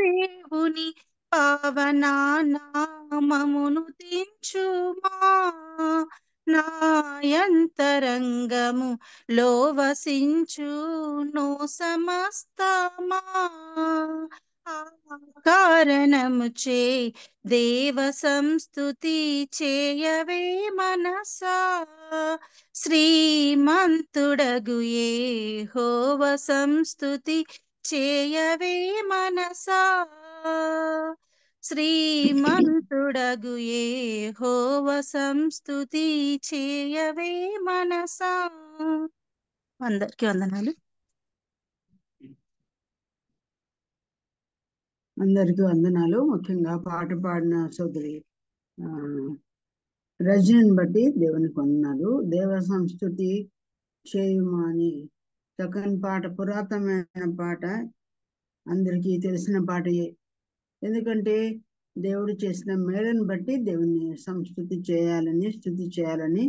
దేవుని పావన నామమును తించుమా. నాయంతరంగము లో వసించును సమస్తమా. ఆ కారణముచే దేవ సంస్తుతి చేయవే మనసా. శ్రీమంతుడగు యెహోవ సంస్తుతి చేయవే మనసా. శ్రీమంతుడగు యెహోవ సంస్తుతి చేయవే మనసా. అందరికీ వందనాలు. అందరికీ వందనాలు. ముఖ్యంగా పాట పాడిన సోదరి రజనిని బట్టి దేవునికి వందనాలు. దేవ సంస్కృతి చేయుమా అని చక్కని పాట, పురాతనమైన పాట, అందరికీ తెలిసిన పాటయే. ఎందుకంటే దేవుడు చేసిన మేలను బట్టి దేవుని సంస్కృతి చేయాలని, స్తుతి చేయాలని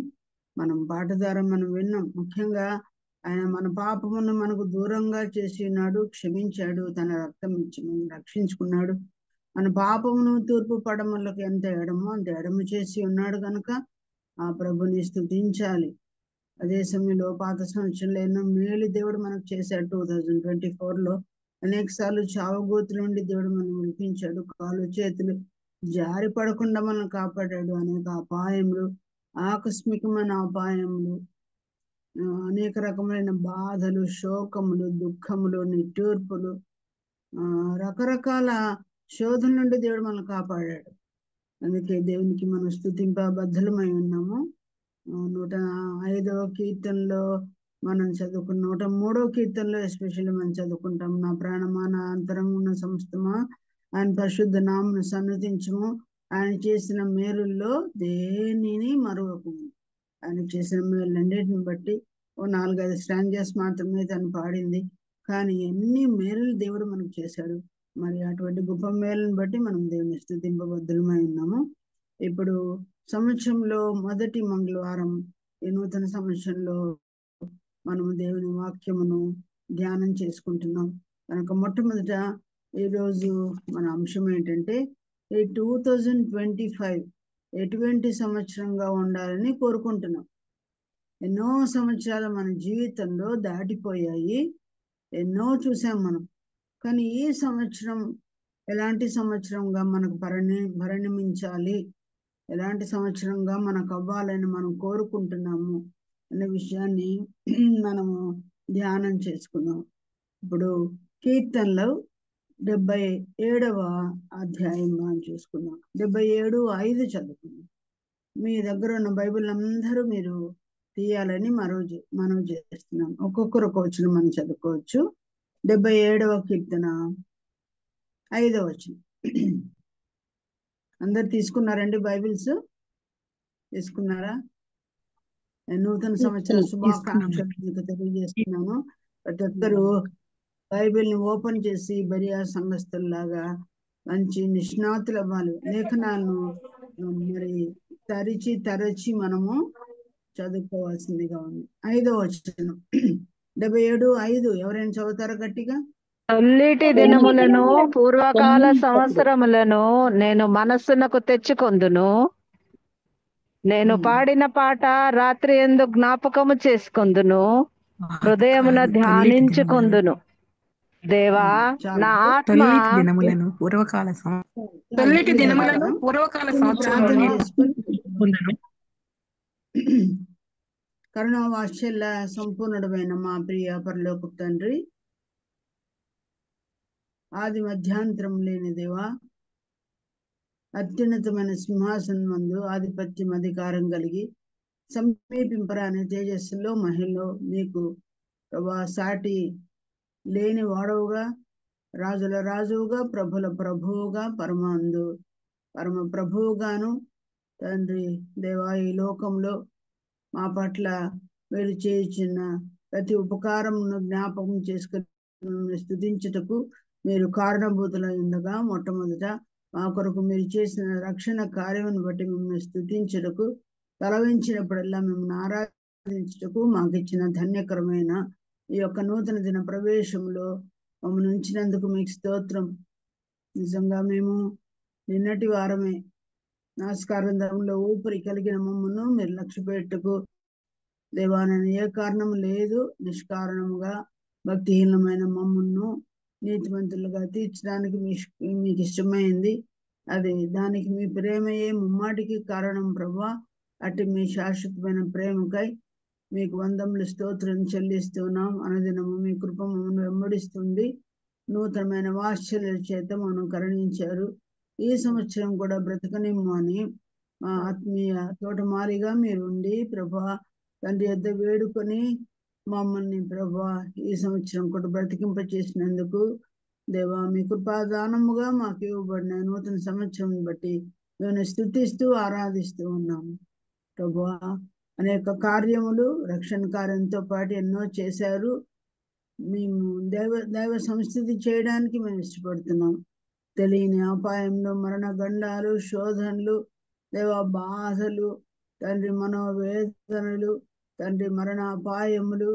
మనం పాట ద్వారా మనం విన్నాం. ముఖ్యంగా ఆయన మన పాపమును మనకు దూరంగా చేసి ఉన్నాడు, క్షమించాడు, తన రక్తం ఇచ్చి మనం రక్షించుకున్నాడు. మన పాపమును తూర్పు పడమలకు ఎంత ఎడమో అంత ఎడమ చేసి ఉన్నాడు కనుక ఆ ప్రభుని స్తుతించాలి. అదే సమయంలో పాత సంవత్సరంలో ఎన్నో మేలు దేవుడు మనకు చేశాడు. 2024లో అనేక సార్లు చావుగోతు నుండి దేవుడు మనం విడిపించాడు. కాలు చేతులు జారి పడకుండా మనం కాపాడాడు. అనేక అపాయములు, ఆకస్మికమైన అపాయములు, అనేక రకమైన బాధలు, శోకములు, దుఃఖములు, నిట్టూర్పులు, రకరకాల శోధన నుండి దేవుడు మనం కాపాడాడు. అందుకే దేవునికి మనం స్తుతింపబద్ధులమై ఉన్నాము. 105వ కీర్తనలో మనం చదువుకున్న 103వ కీర్తనలో ఎస్పెషల్లీ మనం చదువుకుంటాం. నా ప్రాణమా, నా అంతరంగున్న సమస్తమా ఆయన పరిశుద్ధ నామమును సన్నతించుము. ఆయన చేసిన మేలుల్లో దేనిని మరువకుము. ఆయన చేసిన మేలులన్నిటిని బట్టి 4-5 స్టాంజర్స్ మాత్రమే తను పాడింది, కానీ ఎన్ని మేలులు దేవుడు మనకు చేశాడు. మరి అటువంటి గొప్ప మేలును బట్టి మనం దేవుని స్తుతింపబద్ధులమై ఉన్నాము. ఇప్పుడు సంవత్సరంలో మొదటి మంగళవారం, ఈ నూతన సంవత్సరంలో మనము దేవుని వాక్యమును ధ్యానం చేసుకుంటున్నాం కనుక మొట్టమొదట ఈరోజు మన అంశం ఏంటంటే, ఈ 2025 ఎటువంటి సంవత్సరంగా ఉండాలని కోరుకుంటున్నాం. ఎన్నో సంవత్సరాలు మన జీవితంలో దాటిపోయాయి, ఎన్నో చూసాం మనం. కానీ ఈ సంవత్సరం ఎలాంటి సంవత్సరంగా మనకు పరిణమించాలి, ఎలాంటి సంవత్సరంగా మనకు అవ్వాలని మనం కోరుకుంటున్నాము అనే విషయాన్ని మనము ధ్యానం చేసుకున్నాం. ఇప్పుడు కీర్తనలో 77వ అధ్యాయం మనం చూసుకున్నాం. 77:5 చదువుకున్నాం. మీ దగ్గర ఉన్న బైబిల్ అందరూ మీరు తీయాలని మనం చేస్తున్నాం. ఒక్కొక్కరు ఒక వచనం మనం చదువుకోవచ్చు. 77వ కీర్తన 5వ వచనం. అందరు తీసుకున్నారండి బైబిల్స్? తీసుకున్నారా? నూతన సంవత్సర శుభాకాంక్షలు మీకు తెలియజేస్తున్నాను. ప్రతి ఒక్కరు బైబిల్ని ఓపెన్ చేసి బరియా సంఘస్థుల్లాగా మంచి నిష్ణాతులు అవ్వాలి. లేఖనాలను మరి తరచి మనము చదువుకోవాల్సిందిగా ఉంది. 5వ వచనం 77:5 ఎవరైనా చదువుతారా గట్టిగా? తొల్లిటి దినములను పూర్వకాల సంవత్సరములను నేను మనస్సునకు తెచ్చుకొందును. నేను పాడిన పాట రాత్రి యందు జ్ఞాపకము చేసుకొందును, హృదయమున ధ్యానించుకొందును. దేవా, నా ఆత్మ తొల్లిటి దినములను పూర్వకాల సంవత్సరములను కరుణా వాత్సల్య సంపూర్ణుడమైన మా ప్రియ పరలోక తండ్రి, ఆది మధ్యాంతరం లేని దేవా, అత్యున్నతమైన సింహాసనం మందు ఆధిపత్యం అధికారం కలిగి సమీపింపరాని తేజస్సులో మహిళలో నీకు ప్రభా సాటి లేని వాడవుగా, రాజుల రాజువుగా, ప్రభుల ప్రభువుగా, పరమ ప్రభువుగాను తండ్రి దేవా, ఈ లోకంలో మా పట్ల మీరు చేయుచున్న ప్రతి ఉపకారమును జ్ఞాపకం చేసుకుని స్తుతించుటకు మీరు కారణభూతులై ఉండగా, మొట్టమొదట మా కొరకు మీరు చేసిన రక్షణ కార్యమును బట్టి మిమ్మల్ని స్తుతించుటకు, తలవించినప్పుడల్లా మిమ్మల్ని ఆరాధించుటకు మాకు ఇచ్చిన ధన్యకరమైన ఈ యొక్క నూతన దిన ప్రవేశంలో మమ్మల్ని ఉంచినందుకు మీకు స్తోత్రం. నిజంగా మేము నిన్నటి వారమే నాస్కారంలో ఊపిరి కలిగిన మమ్మను మీరు లక్ష్య పెట్టుకు దేవానని ఏ కారణం లేదు నిష్కారణముగా భక్తిహీనమైన మమ్మను నీతిమంతులుగా తీర్చడానికి మీకు ఇష్టమైంది. అది దానికి మీ ప్రేమయే ముమ్మాటికి కారణం ప్రభా. అటు మీ శాశ్వతమైన ప్రేమకై మీకు వందములు స్తోత్రం చెల్లిస్తున్నాం. అనుదినము మీ కృప మమ్మల్ని వెంబడిస్తుంది. నూతనమైన వాత్సల్య చేత మనం కరుణించారు. ఈ సంవత్సరం కూడా బ్రతకనిమ్ము అని మా ఆత్మీయ తోటమాలిగా మీరుండి ప్రభా తండ్రి యొద్ద వేడుకొని మమ్మల్ని ప్రభా ఈ సంవత్సరం కూడా బ్రతికింప చేసినందుకు దేవా మీ కృపాదానముగా మాకు ఇవ్వబడిన నూతన సంవత్సరం బట్టి మేము స్తుతిస్తూ ఆరాధిస్తూ ఉన్నాము ప్రభా. అనేక కార్యములు రక్షణ కార్యంతో పాటు ఎన్నో చేశారు. మేము దైవ సంస్థితి చేయడానికి మేము ఇష్టపడుతున్నాం. తెలియని అపాయంలో మరణ గండాలు, శోధనలు, దేవ బాధలు, తండ్రి మనోవేదనలు, తండ్రి మరణ అపాయములు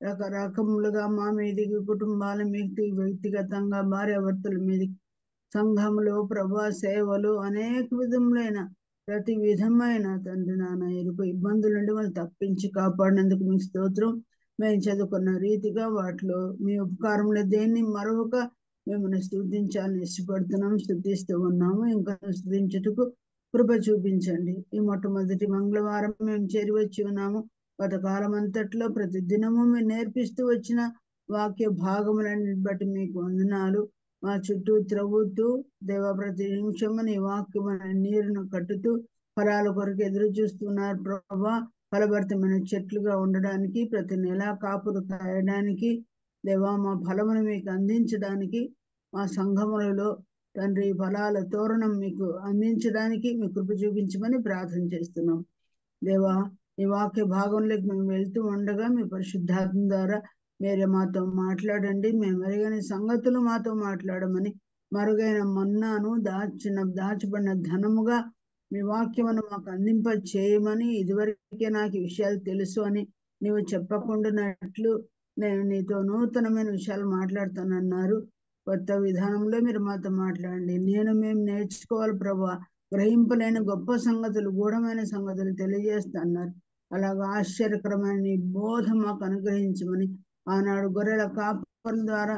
రకరకములుగా మా మీదికి, కుటుంబాల మీదకి, వ్యక్తిగతంగా భార్యాభర్తల మీదకి, సంఘములో ప్రభా సేవలు, అనేక విధములైన ప్రతి విధమైన తండ్రి నాన్న ఎరుపు ఇబ్బందుల నుండి వాళ్ళు తప్పించి కాపాడినందుకు మీకు స్తోత్రం. మేము చదువుకున్న రీతిగా వాటిలో మీ ఉపకారంలో దేన్ని మరొక మిమ్మల్ని స్తుతించాలని ఇష్టపడుతున్నాం, స్తుతిస్తూ ఉన్నాము. ఇంకా స్తుతించుటకు కృప చూపించండి. ఈ మొట్టమొదటి మంగళవారం మేము చేరివచ్చి ఉన్నాము. గత కాలం అంతట్లో ప్రతి దినము మీరు నేర్పిస్తూ వచ్చిన వాక్య భాగములన్నిటి బట్టి మీకు వందనాలు. మా చుట్టూ త్రవ్వుతూ దేవ ప్రతి నిమిషము నీ వాక్యం నీరును కట్టుతూ ఫలాల కొరకు ఎదురు చూస్తున్నారు ప్రభా. ఫలభరితమైన చెట్లుగా ఉండడానికి, ప్రతి నెల కాపులు కాయడానికి దేవా మా ఫలమును మీకు అందించడానికి, మా సంఘములలో తండ్రి ఫలాల తోరణం మీకు అందించడానికి మీ కృప చూపించమని ప్రార్థన చేస్తున్నాం దేవా. ఈ వాక్య భాగంలోకి మేము వెళ్తూ ఉండగా మీ పరిశుద్ధాత్మ ద్వారా మీరే మాతో మాట్లాడండి. మేము మెరుగైన సంగతులు మాతో మాట్లాడమని, మరుగైన మన్నాను దాచబడిన ధనముగా మీ వాక్యమును మాకు అందింప చేయమని, ఇదివరకే నాకు ఈ విషయాలు తెలుసు అని నీవు చెప్పకుండానట్లు నేను నీతో నూతనమైన విషయాలు మాట్లాడుతానన్నారు. కొత్త విధానంలో మీరు మాతో మాట్లాడండి. మేము నేర్చుకోవాలి ప్రభా. గ్రహింపలేని గొప్ప సంగతులు, గూఢమైన సంగతులు తెలియజేస్తున్నారు. అలాగా ఆశ్చర్యకరమైన నీ బోధ మాకు అనుగ్రహించమని, ఆనాడు గొర్రెల కాపరుల ద్వారా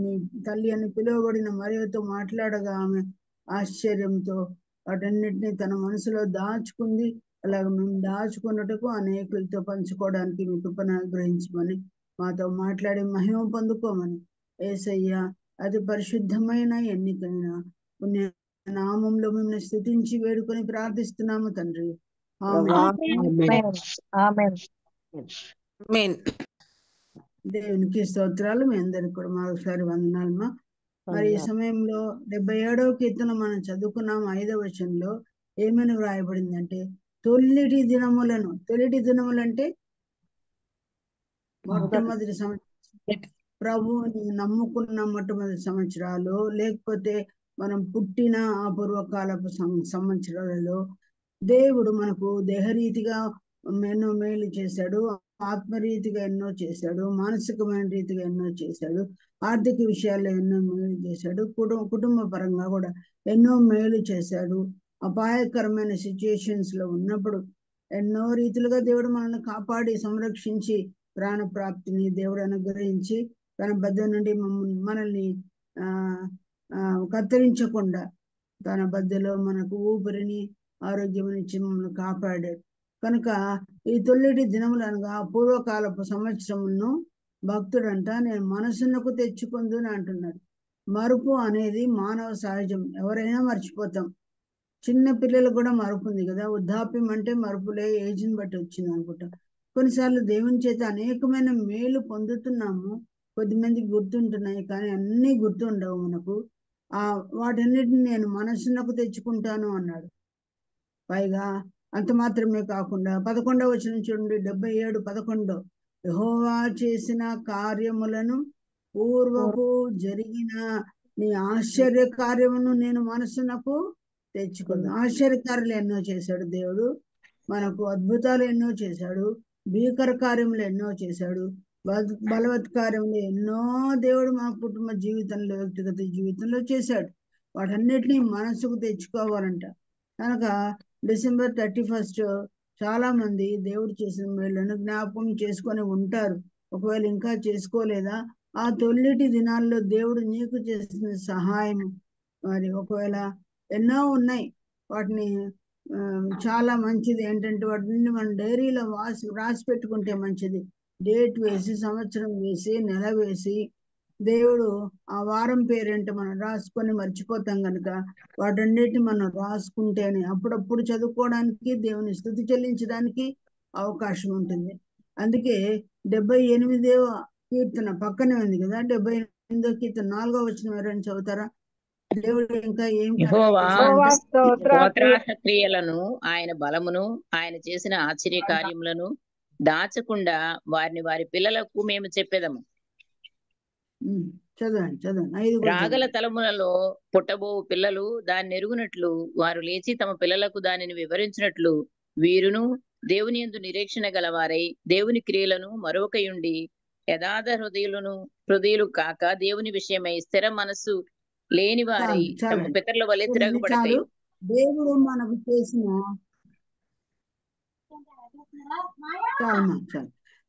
మీ తల్లి అని పిలువబడిన మరియతో మాట్లాడగా ఆమె ఆశ్చర్యంతో వాటన్నిటిని తన మనసులో దాచుకుంది. అలాగ మేము దాచుకున్నట్టుకు అనేకులతో పంచుకోవడానికి మీ కృపను అనుగ్రహించమని, మాతో మాట్లాడి మహిమ పొందుకోమని యేసయ్య అతి పరిశుద్ధమైన ఎన్నికైన పుణ్య నామంలో మిమ్మల్ని స్తుతించి వేడుకొని ప్రార్థిస్తున్నాము తండ్రి. దేవునికి స్తోత్రాలు. మీ అందరికి కూడా మరోసారి వందనాలమ్మా. మరి ఈ సమయంలో 77వ కీర్తన మనం చదువుకున్నాము. 5వ వచనంలో ఏమని వ్రాయబడిందంటే తొలిటి దినములను. తొలిటి దినములు అంటే మొట్టమొదటి సంవత్సరం, ప్రభువుని నమ్ముకున్న మొట్టమొదటి సంవత్సరాలు, లేకపోతే మనం పుట్టిన ఆ పూర్వకాలపు సంవత్సరాలలో దేవుడు మనకు దేహరీతిగా ఎన్నో మేలు చేశాడు, ఆత్మరీతిగా ఎన్నో చేశాడు, మానసికమైన రీతిగా ఎన్నో చేశాడు, ఆర్థిక విషయాల్లో ఎన్నో మేలు చేశాడు, కుటుంబ పరంగా కూడా ఎన్నో మేలు చేశాడు. అపాయకరమైన సిచ్యుయేషన్స్ లో ఉన్నప్పుడు ఎన్నో రీతిలుగా దేవుడు మనల్ని కాపాడి సంరక్షించి ప్రాణప్రాప్తిని దేవుడు అనుగ్రహించి తన బద్ద నుండి మనల్ని కత్తిరించకుండా తన బద్దలో మనకు ఊపిరిని, ఆరోగ్యమునిచ్చి మమ్మల్ని కాపాడాడు. కనుక ఈ తొలిటి దినములు అనగా పూర్వకాలపు సంవత్సరములను భక్తుడంట నేను మనసునకు తెచ్చుకుందుని అంటున్నాడు. మరుపు అనేది మానవ సహజం, ఎవరైనా మర్చిపోతాం. చిన్న పిల్లలు కూడా మరుపు ఉంది కదా. వృద్ధాప్యం అంటే మరుపులే, ఏజ్ని బట్టి వచ్చింది అనుకుంటా. కొన్నిసార్లు దేవుని చేత అనేకమైన మేలు పొందుతున్నాము, కొద్దిమందికి గుర్తుంటున్నాయి, కానీ అన్నీ గుర్తుండవు మనకు. వాటన్నిటిని నేను మనసునకు తెచ్చుకుంటాను అన్నాడు. పైగా అంత మాత్రమే కాకుండా 11వ వచనం చూడండి, 77:11 యెహోవా చేసిన కార్యములను, పూర్వపు జరిగిన నీ ఆశ్చర్య కార్యమును నేను మనసునకు తెచ్చుకున్నాను. ఆశ్చర్యకార్యాలు ఎన్నో చేశాడు దేవుడు మనకు, అద్భుతాలు ఎన్నో చేశాడు, భీకర కార్యములు ఎన్నో చేశాడు, బలవత్కార్యములు ఎన్నో దేవుడు మా కుటుంబ జీవితంలో, వ్యక్తిగత జీవితంలో చేశాడు. వాటన్నిటినీ మనసుకు తెచ్చుకోవాలంట. కనుక డిసెంబర్ 31 చాలా మంది దేవుడు చేసిన మేళ్ళను జ్ఞాపకం చేసుకొని ఉంటారు. ఒకవేళ ఇంకా చేసుకోలేదా, ఆ తొలిటి దినాల్లో దేవుడు నీకు చేసిన సహాయం మరి ఒకవేళ ఎన్నో ఉన్నాయి. వాటిని చాలా మంచిది ఏంటంటే వాటిని మన డైరీలో రాసి పెట్టుకుంటే మంచిది. డేట్ వేసి, సంవత్సరం వేసి, నెల వేసి, దేవుడు ఆ వారం పేరేంటో మనం రాసుకొని మర్చిపోతాం కనుక వాటన్నిటిని మనం రాసుకుంటేనే అప్పుడప్పుడు చదువుకోవడానికి, దేవుని స్తుతి చెల్లించడానికి అవకాశం ఉంటుంది. అందుకే 78వ కీర్తన పక్కనే ఉంది కదా, 78వ కీర్తన 4వ వచనం ఎవరైనా చదువుతారా? దేవుడు ఇంకా ఏం యెహోవా స్తోత్రాలు స్తోత్రార్హ క్రియలను, ఆయన బలమును, ఆయన చేసిన ఆశ్చర్య కార్యములను దాచకుండా వారిని వారి పిల్లలకు మేము చెప్పేదము. చదవండి 5 రాగల తలములలో పుట్టబో పిల్లలు దాన్ని ఎరుగునట్లు, వారు లేచి తమ పిల్లలకు దానిని వివరించినట్లు, వీరును దేవుని యందు నిరీక్షణ గలవారై దేవుని క్రియలను మరొకయుండి యథార్థ హృదయులు కాక దేవుని విషయమై స్థిర మనస్సు లేని వారై తమ పితరుల వలె తిరగబడతాయి. దేవుడు మనకు చేసిన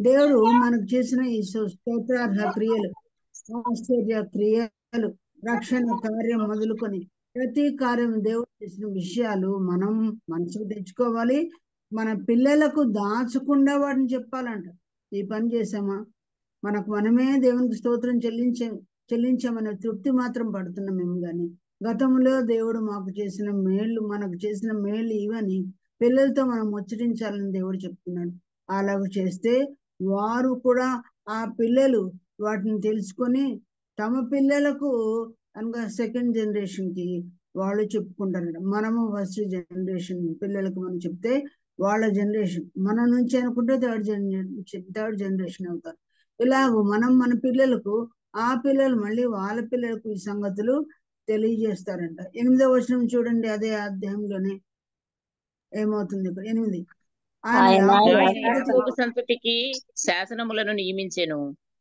దేవుడు మనకు చేసిన ఈ స్తోత్రార్హ క్రియలు, ఆశ్చర్య క్రియలు, రక్షణ కార్యం మొదలుకొని ప్రతి కార్యం దేవుడు చేసిన విషయాలు మనం మనసుకు తెచ్చుకోవాలి. మన పిల్లలకు దాచకుండా వాటిని చెప్పాలంట. ఈ పని చేసామా, మనకు మనమే దేవునికి స్తోత్రం చెల్లించామనే తృప్తి మాత్రం పడుతున్నాం మేము. కానీ గతంలో దేవుడు మాకు చేసిన మేళ్ళు, మనకు చేసిన మేళ్ళు ఇవని పిల్లలతో మనం ముచ్చరించాలని దేవుడు చెప్తున్నాడు. అలాగ చేస్తే వారు కూడా, ఆ పిల్లలు వాటిని తెలుసుకొని తమ పిల్లలకు అనగా సెకండ్ జనరేషన్కి వాళ్ళు చెప్పుకుంటారట. మనము ఫస్ట్ జనరేషన్ పిల్లలకు మనం చెప్తే వాళ్ళ జనరేషన్ మన నుంచి అనుకుంటే థర్డ్ జనరేషన్ అవుతారు. ఇలాగ మనం మన పిల్లలకు, ఆ పిల్లలు మళ్ళీ వాళ్ళ పిల్లలకు ఈ సంగతులు తెలియజేస్తారంట. 8వ వచనం చూడండి, అదే అధ్యాయంలోనే ఏమవుతుంది. 8 ఆయన యాకోబు సంతతికి శాసనములను నియమించెను,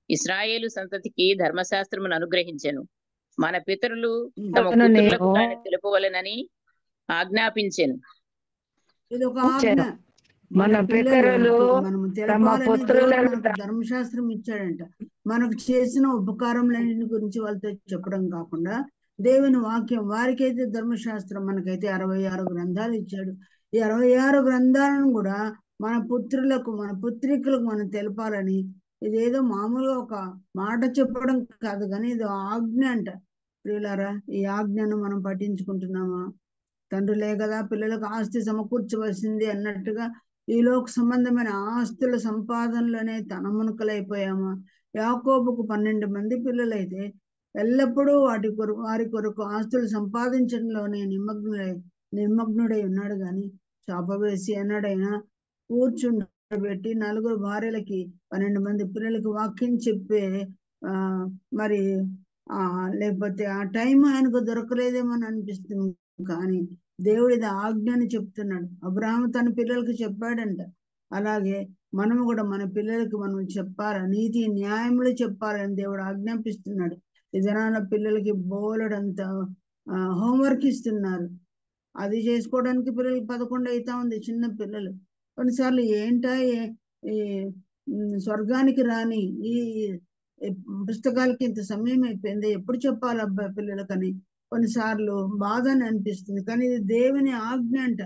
ఇశ్రాయేలు సంతతికి ధర్మశాస్త్రమును అనుగ్రహించెను. మన పితరులు తమ పుత్రులకు దాన్ని తెలుపవలెనని ఆజ్ఞాపించెను. ఇది ఒక ఆజ్ఞ. మన పితరులు మనము తమ పుత్రులకు ధర్మశాస్త్రం ఇచ్చాడంట. మనకు చేసిన ఉపకారములన్నింటి గురించి వాళ్ళతో చెప్పడం కాకుండా దేవుని వాక్యం, వారికైతే ధర్మశాస్త్రం, మనకైతే 66 గ్రంథాలు ఇచ్చాడు. ఈ 66 గ్రంథాలను కూడా మన పుత్రులకు, మన పుత్రికలకు మనం తెలపాలని. ఇదేదో మామూలుగా ఒక మాట చెప్పడం కాదు, కానీ ఇది ఆజ్ఞ అంట. ప్రియులారా, ఈ ఆజ్ఞను మనం పఠించుకుంటున్నామా? తండ్రులే కదా పిల్లలకు ఆస్తి సమకూర్చవలసింది అన్నట్టుగా ఈ లోక సంబంధమైన ఆస్తుల సంపాదనలోనే తనమునకలైపోయామా? యాకోబుకు 12 మంది పిల్లలైతే ఎల్లప్పుడూ వారి కొరకు ఆస్తులు సంపాదించడంలోనే నిమగ్నుడై ఉన్నాడు. కానీ చాపవేసి అన్నాడైనా కూర్చుండబెట్టి 4 భార్యలకి 12 మంది పిల్లలకి వాక్యం చెప్పే మరి లేకపోతే ఆ టైం ఆయనకు దొరకలేదేమో అని అనిపిస్తుంది. కానీ దేవుడు ఇది ఆజ్ఞని చెప్తున్నాడు. అబ్రాహాము తన పిల్లలకు చెప్పాడంట. అలాగే మనము కూడా మన పిల్లలకు మనం చెప్పాలి, నీతి న్యాయములు చెప్పాలని దేవుడు ఆజ్ఞాపిస్తున్నాడు. ఈ జనాల పిల్లలకి బోలెడంత హోంవర్క్ ఇస్తున్నారు. అది చేసుకోవడానికి పిల్లలకి 11 అవుతా ఉంది, చిన్న పిల్లలు. కొన్నిసార్లు ఏంటా ఈ స్వర్గానికి రాని ఈ పుస్తకాలకి ఇంత సమయం అయిపోయింది, ఎప్పుడు చెప్పాలి అబ్బా పిల్లలకని కొన్నిసార్లు బాధని అనిపిస్తుంది. కానీ ఇది దేవుని ఆజ్ఞ అంట.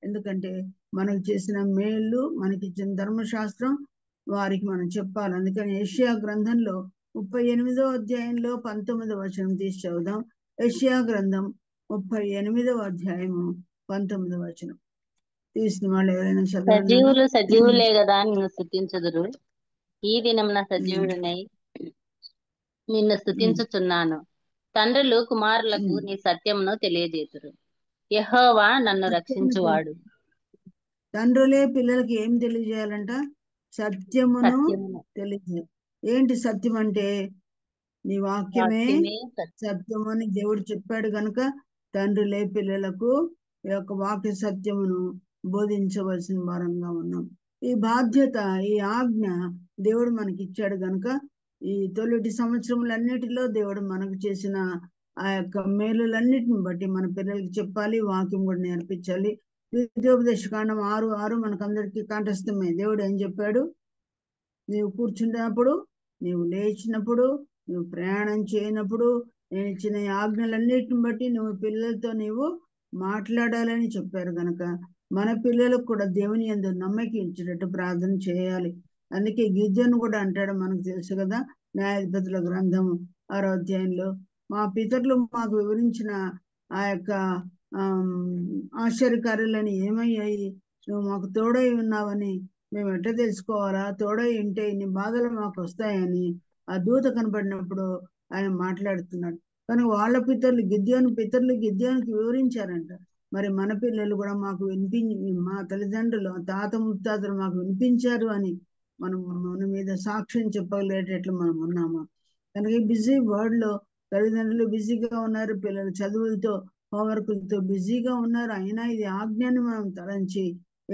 ఎందుకంటే మనకు చేసిన మేళ్ళు, మనకి ఇచ్చిన ధర్మశాస్త్రం వారికి మనం చెప్పాలి. అందుకని యెషయా గ్రంథంలో 38వ అధ్యాయంలో 19వ వచనం తీసి చదువుదాం. యెషయా గ్రంథం 38వ అధ్యాయము 19వ వచనం తీసిన వాళ్ళు ఎవరైనా చదవండి. సజీవులే కదా నిన్ను స్తుతించుదురు. ఈ దినమున సజీవుడినై నిన్ను స్తుతించుచున్నాను. తండ్రులు కుమారులకు నీ సత్యమును తెలియజేతురు. యెహోవా నన్ను రక్షించువాడు. తండ్రులే పిల్లలకి ఏం తెలియజేయాలంట? సత్యమును తెలియజేయాలి. ఏంటి సత్యం అంటే? నీ వాక్యమే సత్యము అని దేవుడు చెప్పాడు కనుక తండ్రులే పిల్లలకు ఈ యొక్క వాక్య సత్యమును బోధించవలసిన వారంగా ఉన్నాం. ఈ బాధ్యత, ఈ ఆజ్ఞ దేవుడు మనకి ఇచ్చాడు కనుక ఈ తొలిటి సంవత్సరములన్నిటిలో దేవుడు మనకు చేసిన ఆ యొక్క మేలులన్నిటిని బట్టి మన పిల్లలకి చెప్పాలి, వాక్యం కూడా నేర్పించాలి. ద్వితీయోపదేశకాండం 6:6 మనకందరికీ కంఠస్థమే. దేవుడు ఏం చెప్పాడు? నీవు కూర్చుంటున్నప్పుడు, నీవు లేచినప్పుడు, నువ్వు ప్రయాణం చేయనప్పుడు నేను ఇచ్చిన ఆజ్ఞలన్నిటిని బట్టి నువ్వు పిల్లలతో నీవు మాట్లాడాలని చెప్పారు. కనుక మన పిల్లలకు కూడా దేవుని యందు నమ్మక ఇచ్చేటట్టు ప్రార్థన చేయాలి. అందుకే గిద్యోను కూడా అంటాడు, మనకు తెలుసు కదా, న్యాయాధిపతుల గ్రంథము 6వ అధ్యాయంలో, మా పితరులు మాకు వివరించిన ఆ యొక్క ఆశ్చర్యకార్యాలని ఏమయ్యాయి, నువ్వు మాకు తోడై ఉన్నావని మేము ఎట్లా తెలుసుకోవాలా? తోడై ఉంటే ఇన్ని బాధలు మాకు వస్తాయని ఆ దూత కనపడినప్పుడు ఆయన మాట్లాడుతున్నాడు. కానీ వాళ్ళ పితరులు గిద్యోనికి వివరించారంట. మరి మన పిల్లలు కూడా మాకు మా తల్లిదండ్రులు, తాత ముత్తాతలు మాకు వినిపించారు అని మన మీద సాక్ష్యం చెప్పగలిగేటట్లు మనం ఉన్నామా? కనుక ఈ బిజీ వరల్డ్ లో తల్లిదండ్రులు బిజీగా ఉన్నారు, పిల్లలు చదువులతో హోంవర్క్లతో బిజీగా ఉన్నారు. అయినా ఇది ఆజ్ఞాన్ని మనం తలంచి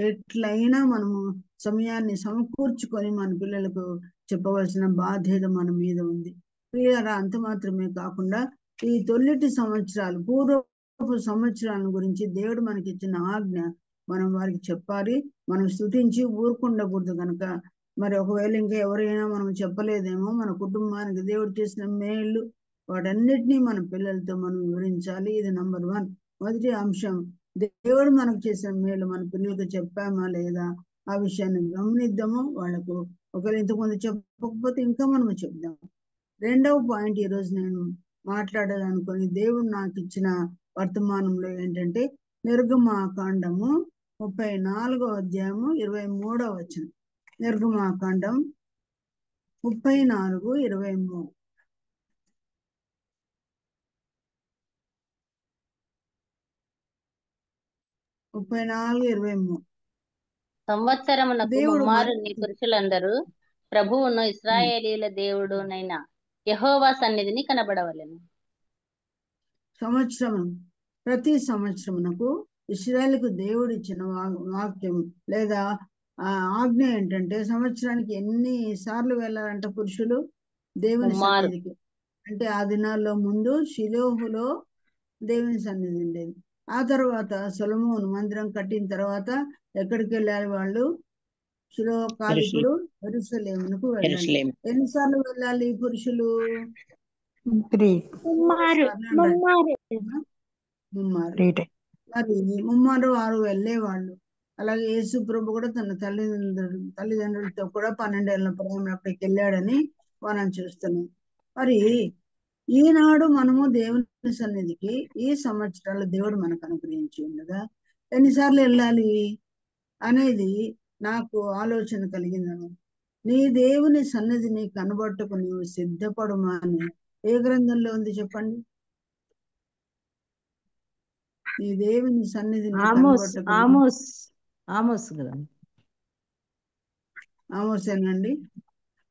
ఎట్లయినా మనము సమయాన్ని సమకూర్చుకొని మన పిల్లలకు చెప్పవలసిన బాధ్యత మన మీద ఉంది. ప్రియులారా, అంత మాత్రమే కాకుండా ఈ తొలిటి సంవత్సరాలు, పూర్వపు సంవత్సరాల గురించి దేవుడు మనకి ఇచ్చిన ఆజ్ఞ మనం వారికి చెప్పాలి. మనం స్తుతించి ఊరుకుండకూడదు. కనుక మరి ఒకవేళ ఇంకా ఎవరైనా మనం చెప్పలేదేమో, మన కుటుంబానికి దేవుడు చేసిన మేళ్ళు వాటన్నిటినీ మన పిల్లలతో మనం వివరించాలి. ఇది నంబర్ 1, మొదటి అంశం. దేవుడు మనకు చేసిన మేలు మన పిల్లలకు చెప్పామా లేదా ఆ విషయాన్ని గమనిద్దాము. వాళ్ళకు ఒకవేళ ఇంతకుముందు చెప్పకపోతే ఇంకా మనము చెప్దాం. రెండవ పాయింట్ ఈరోజు నేను మాట్లాడాలనుకుని దేవుడు నాకు ఇచ్చిన వర్తమానంలో ఏంటంటే, నిర్గమాకాండము 34వ అధ్యాయము 23వ వచనం. నిర్గమాకాండం 34:23. సంవత్సరమునకు దేవుడు ముమ్మారు నీ పురుషులందరూ ప్రభువును ఇశ్రాయేలీల దేవుడునైన యెహోవా సన్నిధిని కనబడవలెను. ప్రతి సంవత్సరమునకు ఇశ్రాయేలుకు దేవుడు ఇచ్చిన వాక్యం లేదా ఆజ్ఞ ఏంటంటే, సంవత్సరానికి ఎన్ని సార్లు వెళ్ళాలంట పురుషులు దేవుని సన్నిధికి. అంటే ఆ దినాల్లో ముందు షిలోహులో దేవుని సన్నిధి ఉండేది. ఆ తర్వాత సొలొమోను మందిరం కట్టిన తర్వాత ఎక్కడికి వెళ్ళాలి వాళ్ళు? షిలో కాదు, ఇప్పుడు యెరూషలేమునకు వెళ్ళాలి. ఎన్నిసార్లు వెళ్ళాలి పురుషులు? 3. ముమ్మారు. మరి ముమ్మారు 6 వెళ్ళేవాళ్ళు. అలాగే యేసు ప్రభు కూడా తన తల్లిదండ్రులతో కూడా 12 ఏళ్ల ప్రాయం అక్కడికి వెళ్ళాడని మనం చూస్తున్నాం. మరి ఈనాడు మనము దేవుని సన్నిధికి ఈ సంవత్సరాలు దేవుడు మనకు అనుగ్రహించి ఉండగా ఎన్నిసార్లు వెళ్ళాలి అనేది నాకు ఆలోచన కలిగిందను. నీ దేవుని సన్నిధిని కనబట్టుకు నువ్వు సిద్ధపడుమా అని ఏ గ్రంథంలో ఉంది చెప్పండి? నీ దేవుని సన్నిధిని కనబట్టుకు. ఆమోసేనండి,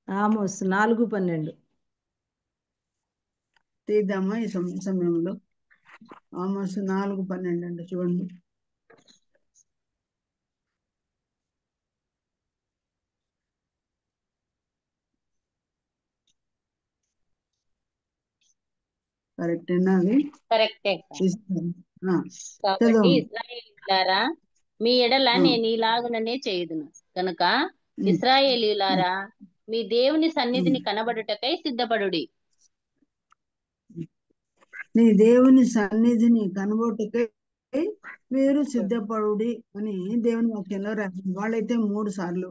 ఆమోస్ 4:12. తీద్దామా ఈ సమయంలో? ఆమోస్ 4:12 అండి, చూడండి. కరెక్టేనా? అది కరెక్టే. కాబట్టి ఇశ్రాయేలీయులారా, మీ ఎడల నేను ఇలాగుననే చేయుదును కనుక ఇశ్రాయేలీయులారా, మీ దేవుని సన్నిధిని కనబడుటకై సిద్ధపడుడి. నీ దేవుని సన్నిధిని కనబడుటకై మీరు సిద్ధపడుడి అని దేవుని వాక్యంలో రాసింది. వాళ్ళైతే 3 సార్లు.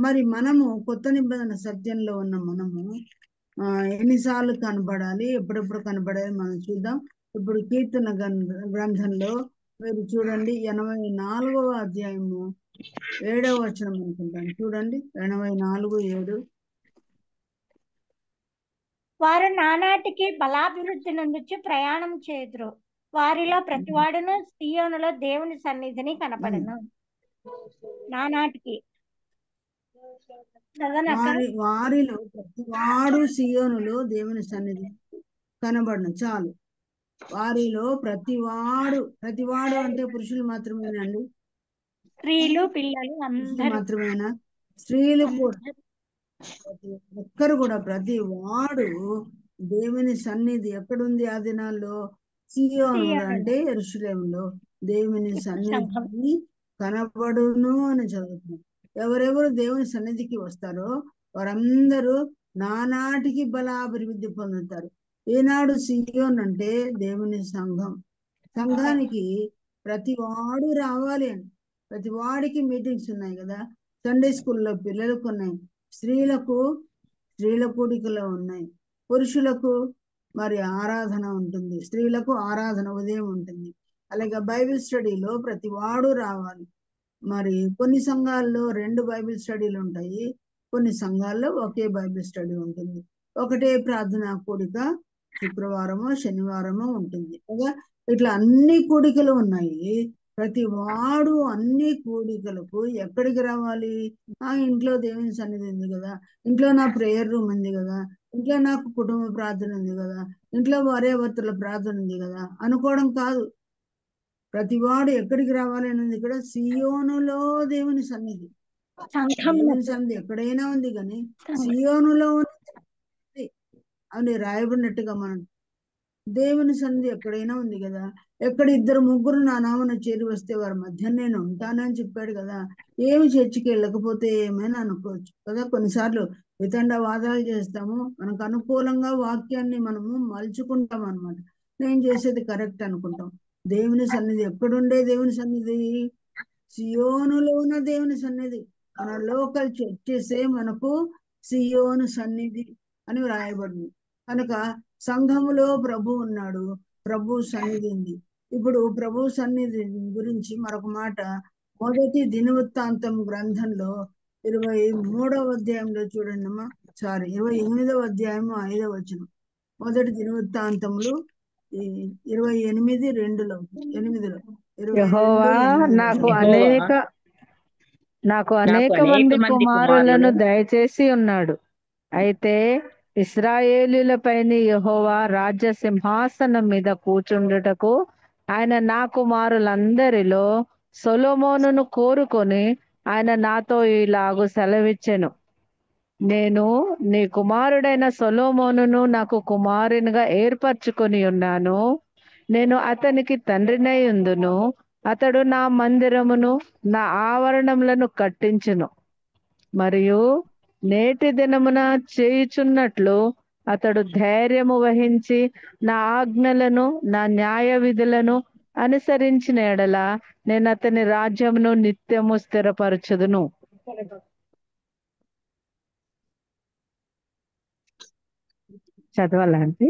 మరి మనము కొత్త నిబంధన సత్యంలో ఉన్న మనము ఎన్నిసార్లు కనబడాలి, ఎప్పుడెప్పుడు కనబడాలి మనం చూద్దాం. ఇప్పుడు కీర్తన గ్రంథంలో మీరు చూడండి, 84వ అధ్యాయము 7వ వచనం అనుకుంటాను. చూడండి, 84:7. వారు నానాటికి బలాభివృద్ధి నొందుచు ప్రయాణం చేదురు. వారిలో ప్రతివాడును సీయోనులో దేవుని సన్నిధిని కనపడను. నానాటికి వారిలో ప్రతివాడు సీయోనులో దేవుని సన్నిధి కనబడను. చాలు. వారిలో ప్రతివాడు అంటే పురుషులు మాత్రమేనండి? స్త్రీలు, పిల్లలు అందరూ మాత్రమేనా? స్త్రీలు కూడా, ఒక్కరు కూడా, ప్రతి వాడు దేవుని సన్నిధి ఎక్కడుంది ఆ దినాల్లో? సియోనులో అంటే యెరూషలేములో దేవుని సన్నిధి కనబడును అని చదువుతున్నాం. ఎవరెవరు దేవుని సన్నిధికి వస్తారో వారందరూ నానాటికి బలాభివృద్ధి పొందుతారు. ఈనాడు సియోన్ అంటే దేవుని సంఘం. సంఘానికి ప్రతి వాడు రావాలి అని, ప్రతి వాడికి మీటింగ్స్ ఉన్నాయి కదా. సండే స్కూల్లో పిల్లలకు ఉన్నాయి, స్త్రీల కూడికలో ఉన్నాయి, పురుషులకు మరి ఆరాధన ఉంటుంది, స్త్రీలకు ఆరాధన ఉదయం ఉంటుంది. అలాగే బైబిల్ స్టడీలో ప్రతి వాడు రావాలి. మరి కొన్ని సంఘాల్లో 2 బైబిల్ స్టడీలు ఉంటాయి, కొన్ని సంఘాల్లో ఒకే బైబిల్ స్టడీ ఉంటుంది. ఒకటే ప్రార్థనా కూడిక శుక్రవారమో శనివారమో ఉంటుంది కదా. ఇట్లా అన్ని కూడికలు ఉన్నాయి. ప్రతి వాడు అన్ని కూడికలకు ఎక్కడికి రావాలి? ఇంట్లో దేవుని సన్నిధి ఉంది కదా, ఇంట్లో నా ప్రేయర్ రూమ్ ఉంది కదా, ఇంట్లో నాకు కుటుంబ ప్రార్థన ఉంది కదా, ఇంట్లో భార్యాభర్తల ప్రార్థన ఉంది కదా అనుకోవడం కాదు. ప్రతి వాడు ఎక్కడికి రావాలి అని ఉంది ఇక్కడ. సియోనులో దేవుని సన్నిధి. దేవుని సన్నిధి ఎక్కడైనా ఉంది కానీ సియోనులో ఉంది అని రాయబడినట్టుగా మనం దేవుని సన్నిధి ఎక్కడైనా ఉంది కదా. ఎక్కడ 2-3 నా నామమున చేరి వస్తే వారి మధ్య నేను ఉంటానని చెప్పాడు కదా. ఏమి చర్చికి వెళ్ళకపోతే ఏమైనా అనుకోవచ్చు కదా. కొన్నిసార్లు వితండవాదాలు చేస్తాము, మనకు అనుకూలంగా వాక్యాన్ని మనము మలుచుకుంటాం అన్నమాట. నేను చేసేది కరెక్ట్ అనుకుంటాం. దేవుని సన్నిధి ఎక్కడుండే దేవుని సన్నిధి? సియోనులో ఉన్న దేవుని సన్నిధి. మన లోకల్ చర్చెసే మనకు సియోను సన్నిధి అని వ్రాయబడింది. కనుక సంఘములో ప్రభు ఉన్నాడు, ప్రభు సన్నిధి ఉంది. ఇప్పుడు ప్రభు సన్నిధి గురించి మరొక మాట మొదటి దినవృత్తాంతం గ్రంథంలో 23వ అధ్యాయంలో చూడండి అమ్మా. 28వ అధ్యాయము 5వ వచనం. మొదటి దినవృత్తాంతములు 28:2లో 8లో యెహోవా నాకు అనేక మంది కుమారులను దయచేసి ఉన్నాడు. అయితే ఇశ్రాయేలీయులపైన యెహోవా రాజ్య సింహాసనం మీద కూర్చుండుటకు ఆయన నా కుమారులందరిలో సొలొమోనును కోరుకొని ఆయన నాతో ఇలాగు సెలవిచ్చెను, నేను నీ కుమారుడైన సొలొమోనును నాకు కుమారునిగా ఏర్పరచుకొని ఉన్నాను. నేను అతనికి తండ్రినై ఉందును. అతడు నా మందిరమును నా ఆవరణములను కట్టించును. మరియు నేటి దినమున చేయుచున్నట్లు అతడు ధైర్యము వహించి నా ఆజ్ఞలను నా న్యాయ విధులను అనుసరించిన ఎడల నేను అతని రాజ్యమును నిత్యము స్థిరపరచుదును. చదవాలండి.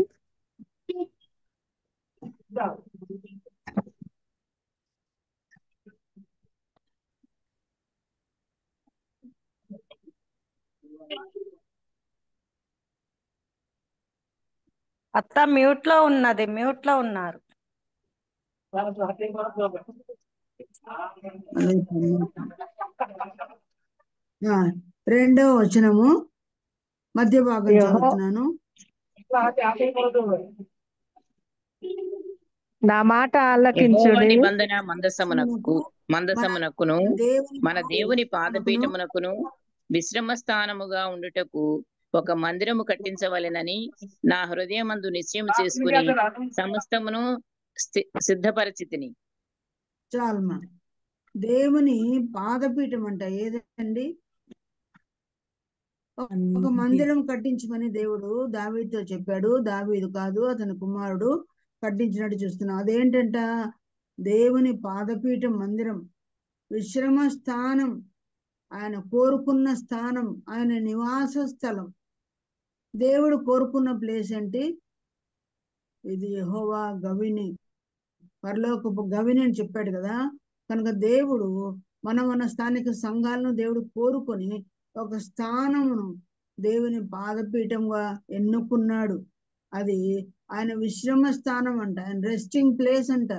అత్త మ్యూట్ లో ఉన్నారు. రెండవ వచనము మధ్య భాగం చదువుతున్నాను. నా మాట ఆలకించుడి. నిబంధన మందసమునకును మన దేవుని పాదపీఠమునకును విశ్రమ స్థానముగా ఉండుటకు ఒక మందిరము కట్టించవలెనని నా హృదయమందు నిశ్చయం చేసుకుని సమస్తమును సిద్ధపరిచితిని. చాలమ్మా. దేవుని పాదపీఠం అంట ఏదండి? ఒక మందిరం కట్టించమని దేవుడు దావీదుతో చెప్పాడు. దావీదు కాదు, అతని కుమారుడు కట్టించినట్టు చూస్తున్నాం. అదేంటంట? దేవుని పాదపీఠం, మందిరం, విశ్రమ స్థానం, ఆయన కోరుకున్న స్థానం, ఆయన నివాస స్థలం. దేవుడు కోరుకున్న ప్లేస్ ఏంటి? ఇది యెహోవా గవిని, పరలోకపు గవిని అని చెప్పాడు కదా. కనుక దేవుడు మన స్థానిక సంఘాలను దేవుడు కోరుకొని ఒక స్థానమును దేవుని పాదపీఠంగా ఎన్నుకున్నాడు. అది ఆయన విశ్రమ స్థానం అంట, ఆయన రెస్టింగ్ ప్లేస్ అంట.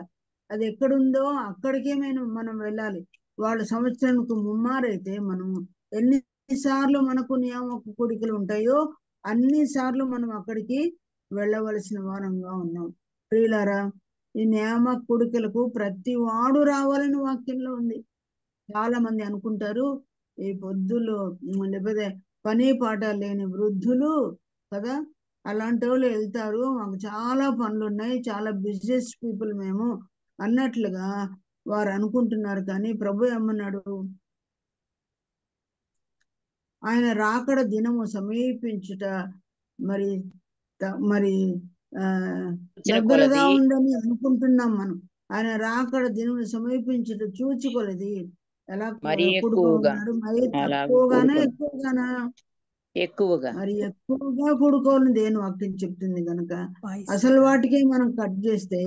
అది ఎక్కడుందో అక్కడికే మనం వెళ్ళాలి. వాళ్ళ సంవత్సరానికి ముమ్మారైతే మనము ఎన్నిసార్లు మనకు నియామక కూడికలు ఉంటాయో అన్నిసార్లు మనం అక్కడికి వెళ్ళవలసిన వారంగా ఉన్నాం. ప్రియులారా, ఈ నియామక కూడికలకు ప్రతి వాడు రావాలని వాక్యంలో ఉంది. చాలా మంది అనుకుంటారు ఈ పొద్దులు లేకపోతే పని పాట లేని వృద్ధులు కదా, అలాంటి వాళ్ళు వెళ్తారు, మాకు చాలా పనులు ఉన్నాయి, చాలా బిజినెస్ పీపుల్ మేము అన్నట్లుగా వారు అనుకుంటున్నారు. కానీ ప్రభు ఏమన్నాడు, ఆయన రాకడ దినము సమీపించుట మరి మరి దగ్గరగా ఉందని అనుకుంటున్నాం మనం. ఆయన రాకడ దినము సమీపించుట చూచుకోలేదు. ఎలా కూడుకోమన్నాడు? మరి ఎక్కువగా మరి ఎక్కువగా కూడుకోవాలని దేని వాక్యం చెప్తుంది కనుక అసలు వాటికే మనం కట్ చేస్తే